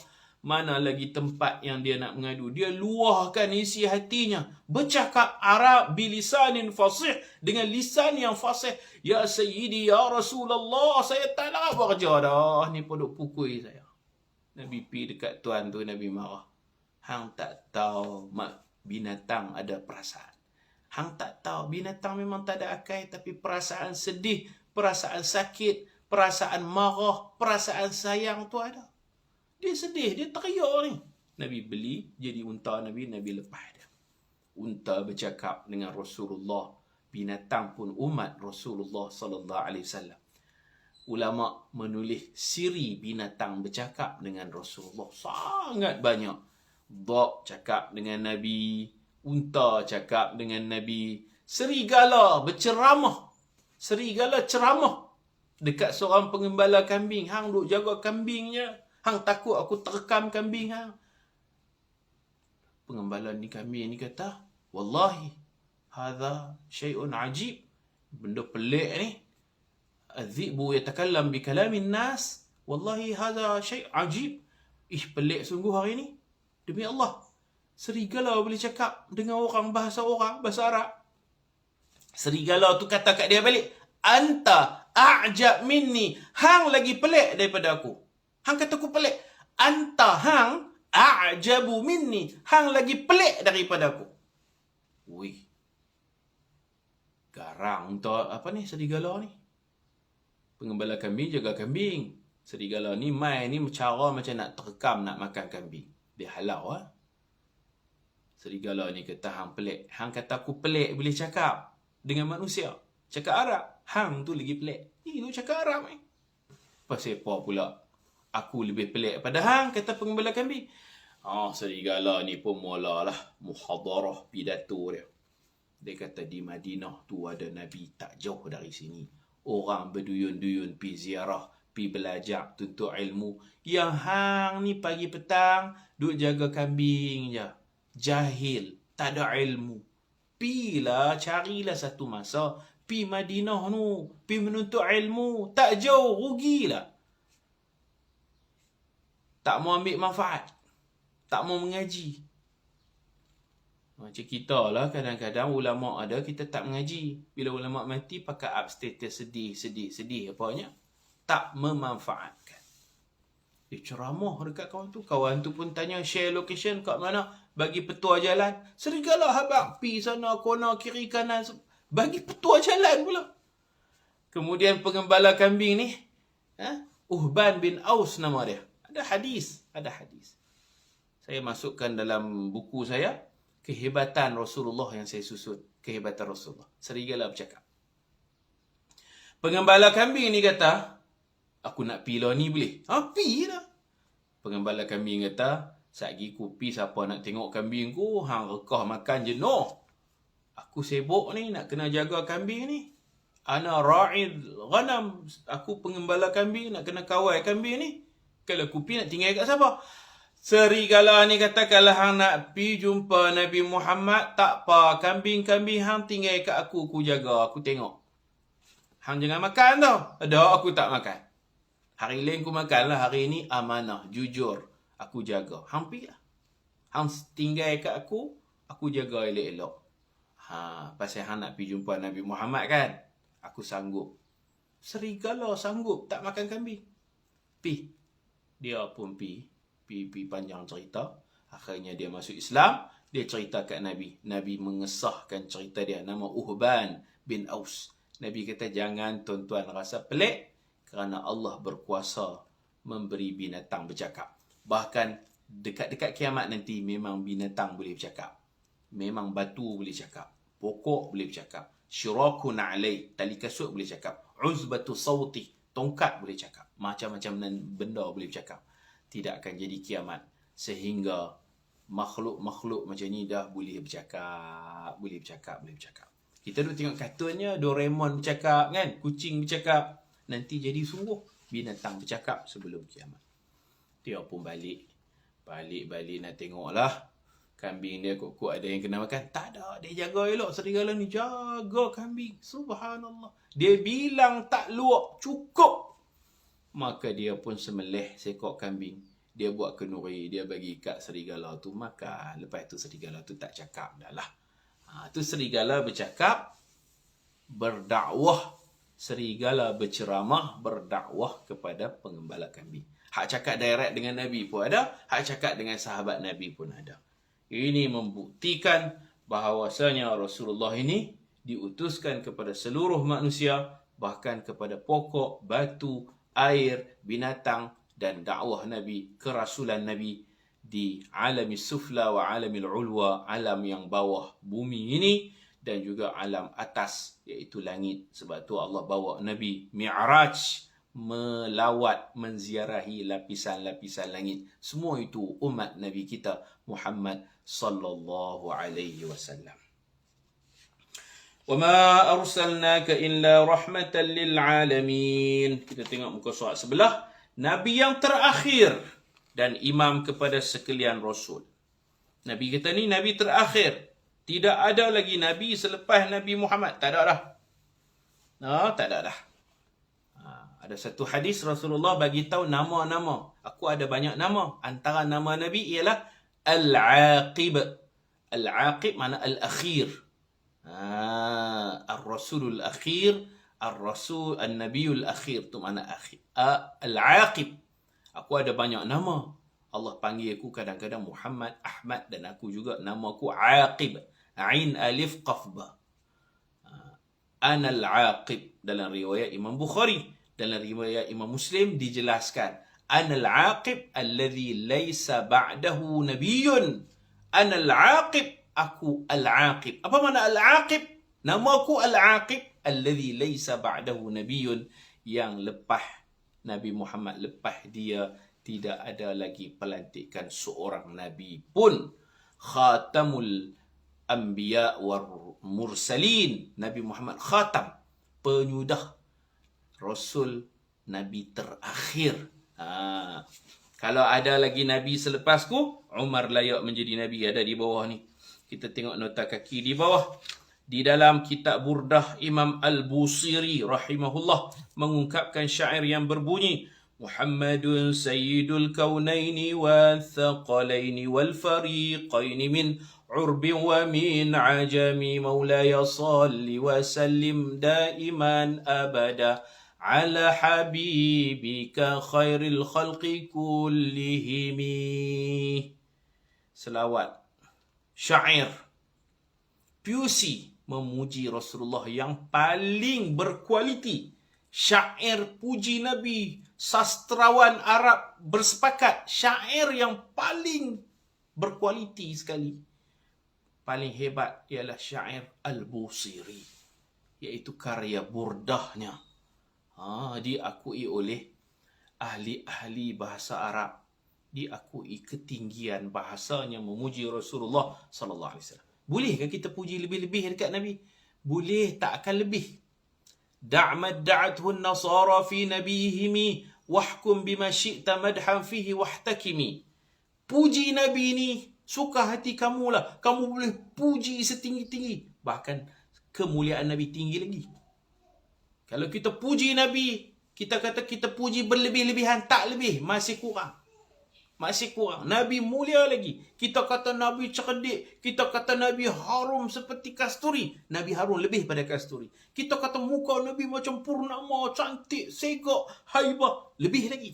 Speaker 1: Mana lagi tempat yang dia nak mengadu. Dia luahkan isi hatinya. Bercakap Arab bilisanin fasih. Dengan lisan yang fasih. Ya Sayyidi, Ya Rasulullah, saya tak nak buat kerja dah. Ni pun duk pukul saya. Nabi pergi dekat tuan tu, Nabi marah. Hang tak tahu binatang ada perasaan. Hang tak tahu binatang memang tak ada akal, tapi perasaan sedih, perasaan sakit, perasaan marah, perasaan sayang tu ada. Dia sedih, dia teriak ni. Nabi beli jadi unta Nabi, Nabi lepas dia. Unta bercakap dengan Rasulullah, binatang pun umat Rasulullah sallallahu alaihi wasallam. ulama menulis siri binatang bercakap dengan Rasulullah. Sangat banyak. Dhab cakap dengan Nabi, unta cakap dengan Nabi, serigala berceramah. Serigala ceramah dekat seorang pengembala kambing. Hang duk jaga kambingnya. Hang takut aku terekam kambing hang. Pengembala ni kambing ni kata, wallahi, hadha syai'un ajib. Benda pelik ni. Adh-dhi'bu yatakallam bi kalamin nas. Wallahi, hadha syai' ajib. Pelik sungguh hari ni. Demi Allah. Serigala boleh cakap dengan orang, bahasa Arab. Serigala tu kata kat dia balik, anta a'jab minni. Hang lagi pelik daripada aku. Hang kata aku pelik. Anta, hang, a'jabu minni. Hang lagi pelik daripada aku. Wih. Garang untuk apa ni serigala ni. Pengembala kambing jaga kambing. Serigala ni mai ni cara macam nak terekam nak makan kambing. Dia halau lah. Serigala ni kata hang pelik. Hang kata aku pelik boleh cakap dengan manusia. Cakap Arab. Hang tu lagi pelik. Ni tu cakap Arab ni. Pasal apa pula aku lebih pelik pada hang, kata pengembala kambing. Serigala ni pun mulalah muhadarah pidato dia. Dia kata di Madinah tu ada Nabi tak jauh dari sini. Orang berduyun-duyun pi ziarah, pi belajar, tuntut ilmu. Yang hang ni pagi petang duk jaga kambing je. Jahil, tak ada ilmu. Pilah, carilah satu masa. Pi Madinah tu, pi menuntut ilmu. Tak jauh, rugilah. Tak mau ambil manfaat. Tak mau mengaji. Macam kita lah, kadang-kadang ulama ada, kita tak mengaji. Bila ulama mati, pakai up status sedih apanya. Tak memanfaatkan. Dia ceramah dekat kawan tu. Kawan tu pun tanya, share location kat mana? Bagi petua jalan. Serigala habang. Pi sana, kona, kiri, kanan. Bagi petua jalan pula. Kemudian pengembala kambing ni, Uhban bin Aus nama dia. Ada hadis. Saya masukkan dalam buku saya, kehebatan Rasulullah yang saya susun. Kehebatan Rasulullah. Serigala bercakap. Pengembala kambing ni kata, aku nak pi lah ni boleh? Pi lah. Pengembala kambing kata, satgi ku pi siapa nak tengok kambing ku, hang rekah makan jenuh. Aku sibuk ni nak kena jaga kambing ni. Ana ra'id ghanam. Aku pengembala kambing, nak kena kawal kambing ni. Kalau aku pi nak tinggal kat siapa? Serigala ni kata, kalau hang nak pi jumpa Nabi Muhammad, tak apa. Kambing-kambing hang tinggal kat aku jaga, aku tengok. Hang jangan makan tau. Ada, aku tak makan. Hari lain aku makan lah. Hari ni amanah, jujur. Aku jaga. Hang pi lah. Hang tinggal kat aku jaga elok-elok. Pasal hang nak pi jumpa Nabi Muhammad kan? Aku sanggup. Serigala sanggup tak makan kambing. Pi. Dia pun pi panjang cerita. Akhirnya dia masuk Islam. Dia cerita kat Nabi. Nabi mengesahkan cerita dia. Nama Uhban bin Aus. Nabi kata, jangan tuan-tuan rasa pelik. Kerana Allah berkuasa memberi binatang bercakap. Bahkan dekat-dekat kiamat nanti memang binatang boleh bercakap. Memang batu boleh cakap. Pokok boleh bercakap. Syurakun alai. Tali kasut boleh cakap. Uzbatu sawti. Tongkat boleh cakap. Macam-macam benda boleh bercakap. Tidak akan jadi kiamat. Sehingga makhluk-makhluk macam ni dah boleh bercakap. Boleh bercakap. Kita duk tengok kartunnya, Doraemon bercakap kan? Kucing bercakap. Nanti jadi sungguh binatang bercakap sebelum kiamat. Dia pun balik nak tengok lah. Kambing dia kok ada yang kena makan. Tak ada. Dia jaga elok. Serigala ni jaga kambing. Subhanallah. Dia bilang tak luak. Cukup. Maka dia pun sembelih seekor kambing. Dia buat kenduri. Dia bagi kat serigala tu makan. Lepas tu serigala tu tak cakap dah lah. Tu serigala bercakap. Berdakwah. Serigala berceramah. Berdakwah kepada pengembala kambing. Hak cakap direct dengan Nabi pun ada. Hak cakap dengan sahabat Nabi pun ada. Ini membuktikan bahawasanya Rasulullah ini diutuskan kepada seluruh manusia, bahkan kepada pokok, batu, air, binatang, dan dakwah Nabi, kerasulan Nabi di alam sufla wa alamil ulwa, alam yang bawah bumi ini, dan juga alam atas, iaitu langit. Sebab tu Allah bawa Nabi Mi'raj, melawat, menziarahi lapisan-lapisan langit. Semua itu umat Nabi kita Muhammad sallallahu alaihi wasallam. وَمَا أَرْسَلْنَاكَ إِلَّا رَحْمَةً لِلْعَالَمِينَ. Kita tengok muka surat sebelah. Nabi yang terakhir dan imam kepada sekalian Rasul. Nabi kita ni Nabi terakhir. Tidak ada lagi Nabi selepas Nabi Muhammad. Tak ada dah. Tak ada dah. Ada satu hadis Rasulullah bagi tahu nama-nama. Aku ada banyak nama. Antara nama Nabi ialah Al-Aqib. Al-Aqib mana Al-Akhir. Ar-Rasulul Akhir. Ar-Rasul An-Nabiyul Akhir. Itu mana akhir. Al-Aqib. Aku ada banyak nama. Allah panggil aku kadang-kadang Muhammad, Ahmad, dan aku juga nama aku Aqib. Ain alif qaf ba. Ana al-Aqib. Dalam riwayat Imam Bukhari, dalam riwayat Imam Muslim dijelaskan, Ana al-Aqib alladhi laysa ba'dahu nabiyyun. Ana al-Aqib, aku al-Aqib. Apa makna al-Aqib? Nama aku al-Aqib alladhi laysa ba'dahu nabiyyun, yang lepas Nabi Muhammad, lepas dia tidak ada lagi pelantikan seorang nabi pun. Khatamul anbiya wal mursalin. Nabi Muhammad khatam, penyudah, Rasul, Nabi terakhir. Kalau ada lagi Nabi selepasku, Umar layak menjadi Nabi. Ada di bawah ni. Kita tengok nota kaki di bawah. Di dalam kitab Burdah, Imam Al-Busiri rahimahullah mengungkapkan syair yang berbunyi, Muhammadun sayyidul kaunaini wa thaqalaini wal fariqaini min urbin wa min ajami, maulaya salli wa sallim daiman abada ala habibika khairil khalqi kullihimi. Selawat, syair, puisi memuji Rasulullah yang paling berkualiti. Syair puji Nabi, sastrawan Arab bersepakat, syair yang paling berkualiti sekali, paling hebat ialah syair Al-Busiri, iaitu karya burdahnya. Diakui oleh ahli-ahli bahasa Arab, diakui ketinggian bahasanya memuji Rasulullah sallallahu alaihi wasallam. Bolehkah kita puji lebih-lebih dekat Nabi? Boleh, tak akan lebih. Da'mad da'athu an-nasara fi nabihimi wahkum bima syi'ta madhan fihi wahtakimi. Puji Nabi ni suka hati kamulah. Kamu boleh puji setinggi-tinggi. Bahkan kemuliaan Nabi tinggi lagi. Kalau kita puji Nabi, kita kata kita puji berlebih-lebihan, tak lebih, masih kurang. Masih kurang. Nabi mulia lagi. Kita kata Nabi cerdik. Kita kata Nabi harum seperti kasturi. Nabi harum lebih pada kasturi. Kita kata muka Nabi macam purnama, cantik, segak, haibah. Lebih lagi.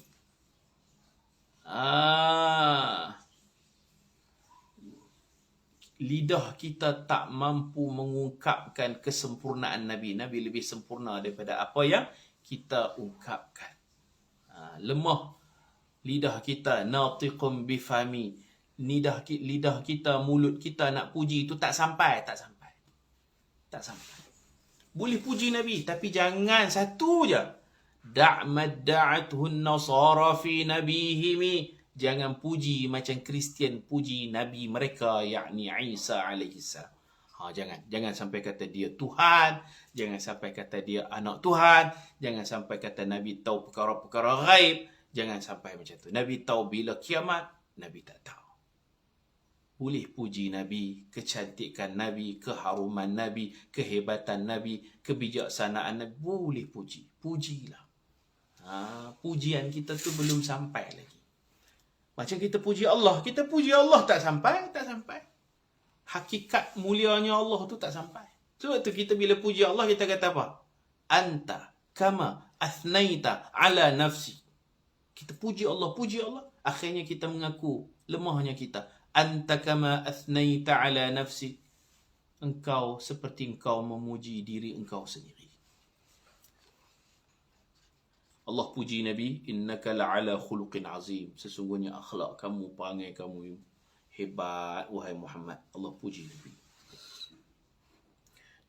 Speaker 1: Lidah kita tak mampu mengungkapkan kesempurnaan Nabi. Nabi lebih sempurna daripada apa yang kita ungkapkan. Lemah lidah kita, natiqum bifami. Lidah kita, mulut kita nak puji itu tak sampai. Boleh puji Nabi, tapi jangan satu je. Da'mad da'athun nasara fi nabihimi. Jangan puji macam Kristian puji Nabi mereka, yakni Isa alaihissalam. Jangan sampai kata dia Tuhan. Jangan sampai kata dia anak Tuhan. Jangan sampai kata Nabi tahu perkara-perkara ghaib. Jangan sampai macam tu. Nabi tahu bila kiamat, Nabi tak tahu. Boleh puji Nabi, kecantikan Nabi, keharuman Nabi, kehebatan Nabi, kebijaksanaan Nabi. Boleh puji. Pujilah. Pujian kita tu belum sampai lagi. Macam kita puji Allah. Kita puji Allah tak sampai. Hakikat mulianya Allah tu tak sampai. Sebab tu kita bila puji Allah, kita kata apa? Anta kama athnaita ala nafsi. Kita puji Allah. Akhirnya kita mengaku lemahnya kita. Anta kama athnaita ala nafsi. Engkau seperti engkau memuji diri engkau sendiri. Allah puji Nabi, innaka la'ala khuluqin azim. Sesungguhnya akhlak kamu, perangai kamu hebat, wahai Muhammad. Allah puji Nabi.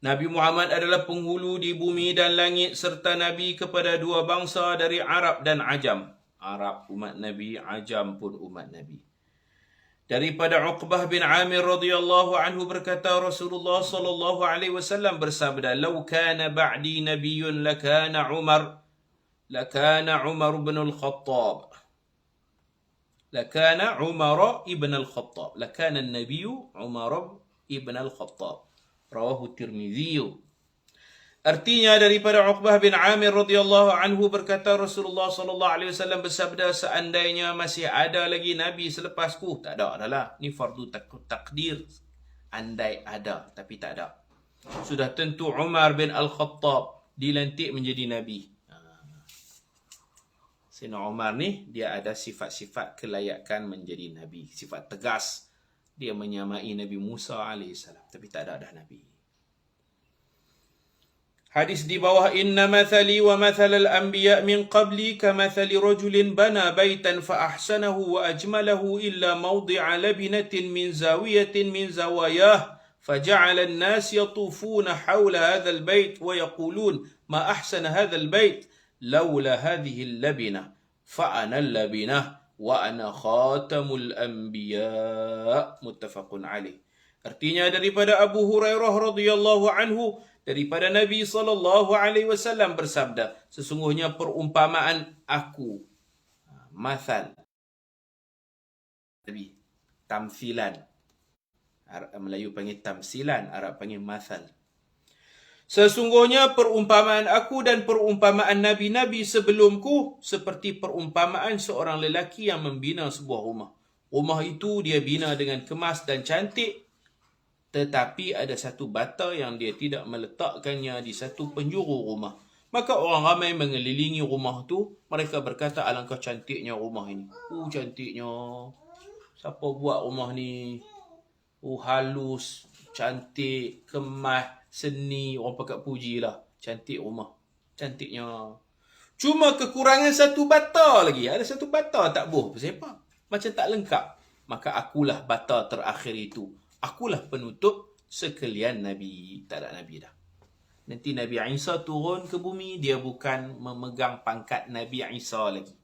Speaker 1: Nabi Muhammad adalah penghulu di bumi dan langit serta Nabi kepada dua bangsa dari Arab dan Ajam. Arab umat Nabi, Ajam pun umat Nabi. Daripada Uqbah bin Amir radhiyallahu anhu berkata Rasulullah sallallahu alaihi wasallam bersabda, "Lau kana ba'di nabiyyun lakana Umar bin al-Khattab." Lakana Umar ibn al-Khattab. Lakana an-nabiyyu Umar ibn al-Khattab. Rawahu Tirmidzi. Artinya daripada Uqbah bin Amir radhiyallahu anhu berkata Rasulullah sallallahu alaihi wasallam bersabda, seandainya masih ada lagi nabi selepasku, tak ada adalah. Ni fardu takdir. Andai ada, tapi tak ada. Sudah tentu Umar bin Al-Khattab dilantik menjadi nabi. Sayyidina Umar ni dia ada sifat-sifat kelayakan menjadi nabi, sifat tegas. Dia menyamai Nabi Musa alaihissalam, tapi tak ada nabi. Hadis di bawah, inna mathali wa mathal al-anbiya min qabli kamathali rajulin bana baitan fa ahsanahu wa ajmalahu illa mawdi'a labinatin min zawiyatin min zawayah faja'ala an-nas yatufuna hawla hadha al-bait wa yaqulun ma ahsana hadha al-bait lawla hadhihi al-labinah fa ana al-labinah wa ana khatamul anbiya. Muttafaqun alaih. Artinya daripada Abu Hurairah radhiyallahu anhu, daripada Nabi SAW bersabda, sesungguhnya perumpamaan aku, mathal, Nabi, tamsilan, Melayu panggil tamsilan, Arab panggil mathal. Sesungguhnya perumpamaan aku dan perumpamaan nabi-nabi sebelumku seperti perumpamaan seorang lelaki yang membina sebuah rumah. Rumah itu dia bina dengan kemas dan cantik, tetapi ada satu bata yang dia tidak meletakkannya di satu penjuru rumah. Maka orang ramai mengelilingi rumah tu. Mereka berkata, alangkah cantiknya rumah ini. Cantiknya. Siapa buat rumah ni? Halus, cantik, kemas, seni. Orang pakat pujilah. Cantik rumah. Cantiknya. Cuma kekurangan satu bata lagi. Ada satu bata tak boh. Pasal macam tak lengkap. Maka akulah bata terakhir itu. Akulah penutup sekalian Nabi. Tak ada Nabi dah. Nanti Nabi Isa turun ke bumi, dia bukan memegang pangkat Nabi Isa lagi.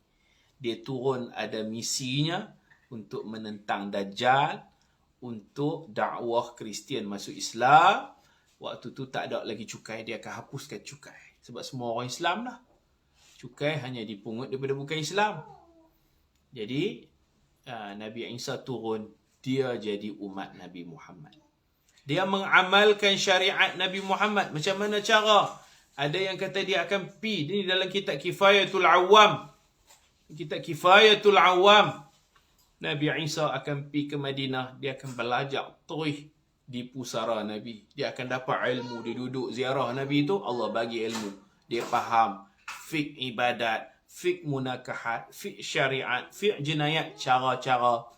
Speaker 1: Dia turun ada misinya untuk menentang Dajjal, untuk dakwah Kristian masuk Islam. Waktu tu tak ada lagi cukai, dia akan hapuskan cukai. Sebab semua orang Islam dah. Cukai hanya dipungut daripada bukan Islam. Jadi, Nabi Isa turun, dia jadi umat Nabi Muhammad. Dia mengamalkan syariat Nabi Muhammad. Macam mana cara? Ada yang kata dia akan pi. Ini dalam kitab Kifayatul Awam. Kitab Kifayatul Awam. Nabi Isa akan pi ke Madinah. Dia akan belajar terus di pusara Nabi. Dia akan dapat ilmu. Dia duduk ziarah Nabi itu, Allah bagi ilmu. Dia faham fiqh ibadat, fiqh munakahat, fiqh syariat, fiqh jenayat, cara-cara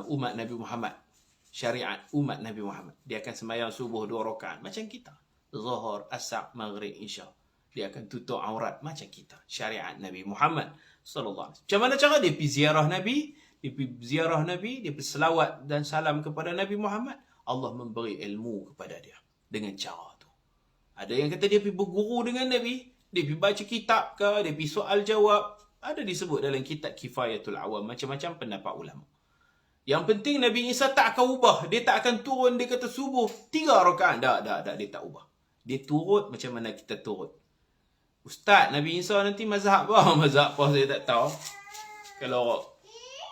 Speaker 1: umat Nabi Muhammad, syariat umat Nabi Muhammad. Dia akan sembahyang subuh 2 rakaat macam kita, Zuhur, Asar, Maghrib, Isya. Dia akan tutup aurat macam kita, syariat Nabi Muhammad sallallahu alaihi wasallam. Macam mana cara dia pergi ziarah Nabi? Dia pergi ziarah Nabi, dia berselawat dan salam kepada Nabi Muhammad. Allah memberi ilmu kepada dia dengan cara tu. Ada yang kata dia pergi berguru dengan Nabi, dia pergi baca kitab ke, dia pergi soal jawab. Ada disebut dalam kitab Kifayatul Awam. Macam-macam pendapat ulama. Yang penting Nabi Isa tak akan ubah. Dia tak akan turun, dia kata subuh 3 rakaat. Tak, dia tak ubah. Dia turut macam mana kita turut. Ustaz, Nabi Isa nanti mazhab apa? Mazhab apa saya tak tahu. Kalau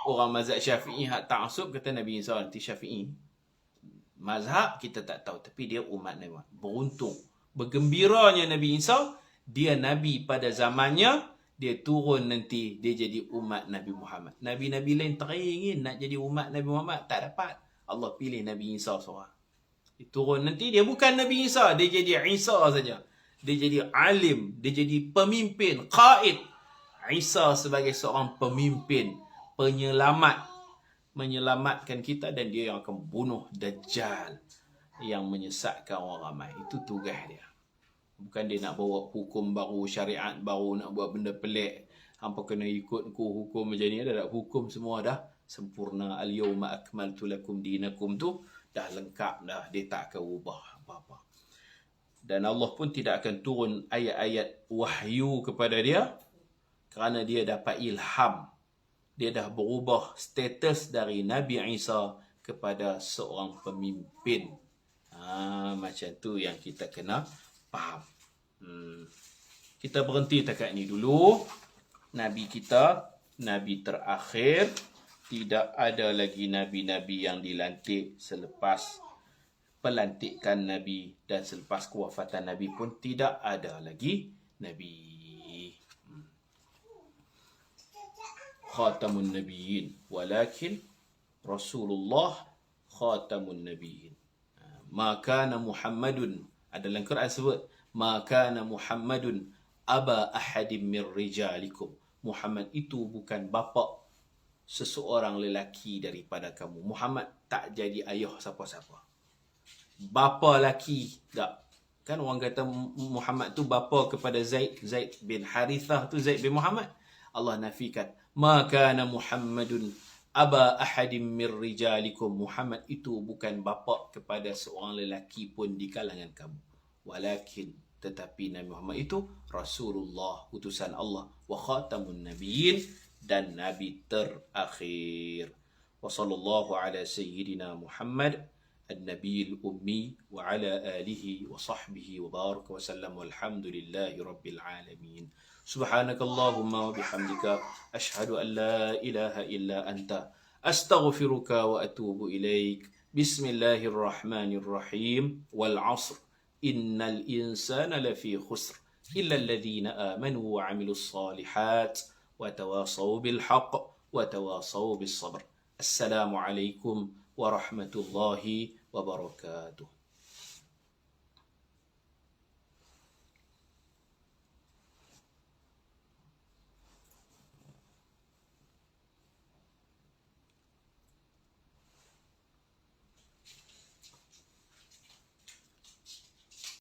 Speaker 1: orang mazhab Syafi'i hak ta'assub, kata Nabi Isa nanti Syafi'i. Mazhab kita tak tahu. Tapi dia umat Nabi Muhammad. Beruntung. Bergembiranya Nabi Isa. Dia Nabi pada zamannya. Dia turun nanti, dia jadi umat Nabi Muhammad. Nabi-Nabi lain teringin nak jadi umat Nabi Muhammad, tak dapat. Allah pilih Nabi Isa seorang. Dia turun nanti, dia bukan Nabi Isa, dia jadi Isa saja. Dia jadi alim, dia jadi pemimpin, qaid. Isa sebagai seorang pemimpin, penyelamat. Menyelamatkan kita dan dia yang akan bunuh Dajjal. Yang menyesatkan orang ramai. Itu tugas dia. Bukan dia nak bawa hukum baru, syariat baru, nak buat benda pelik. Hampa kena ikut hukum macam ni. Dah hukum semua dah sempurna, al-yawma akmaltu lakum dinakum tu dah lengkap dah, dia tak akan ubah apa-apa. Dan Allah pun tidak akan turun ayat-ayat wahyu kepada dia kerana dia dapat ilham. Dia dah berubah status dari Nabi Isa kepada seorang pemimpin. Macam tu yang kita kena faham. Kita berhenti takat ni dulu. Nabi kita, Nabi terakhir. Tidak ada lagi Nabi-Nabi yang dilantik selepas pelantikan Nabi, dan selepas kewafatan Nabi pun tidak ada lagi Nabi. Khatamun Nabiyyin, walakin Rasulullah khatamun Nabiyyin. Maka Muhammadun, ada dalam Quran sebut, maka Muhammadun aba ahadim min rijalikum. Muhammad itu bukan bapa seseorang lelaki daripada kamu. Muhammad tak jadi ayah siapa-siapa. Bapa lelaki tak. Kan orang kata Muhammad tu bapa kepada Zaid bin Harithah tu Zaid bin Muhammad. Allah nafikan, maka Muhammadun aba ahadim min rijalikum. Muhammad itu bukan bapa kepada seorang lelaki pun di kalangan kamu. Walakin, tetapi Nabi Muhammad itu Rasulullah, utusan Allah, wa khatamun nabiyyin, dan Nabi terakhir. Wa sallallahu ala sayyidina Muhammad an-nabiyil ummi wa ala alihi wa sahbihi wa baraka wa sallam, walhamdulillahi rabbil alamin. Subhanakallahumma wa bihamdika ashhadu an la ilaha illa anta astaghfiruka wa atubu ilaik. Bismillahirrahmanirrahim. Wal 'asr innal insana lafi khusr illa alladhina amanu wa 'amilus salihat wa tawasaw bil haqq wa tawasaw bis sabr. Assalamu alaikum warahmatullahi wabarakatuh.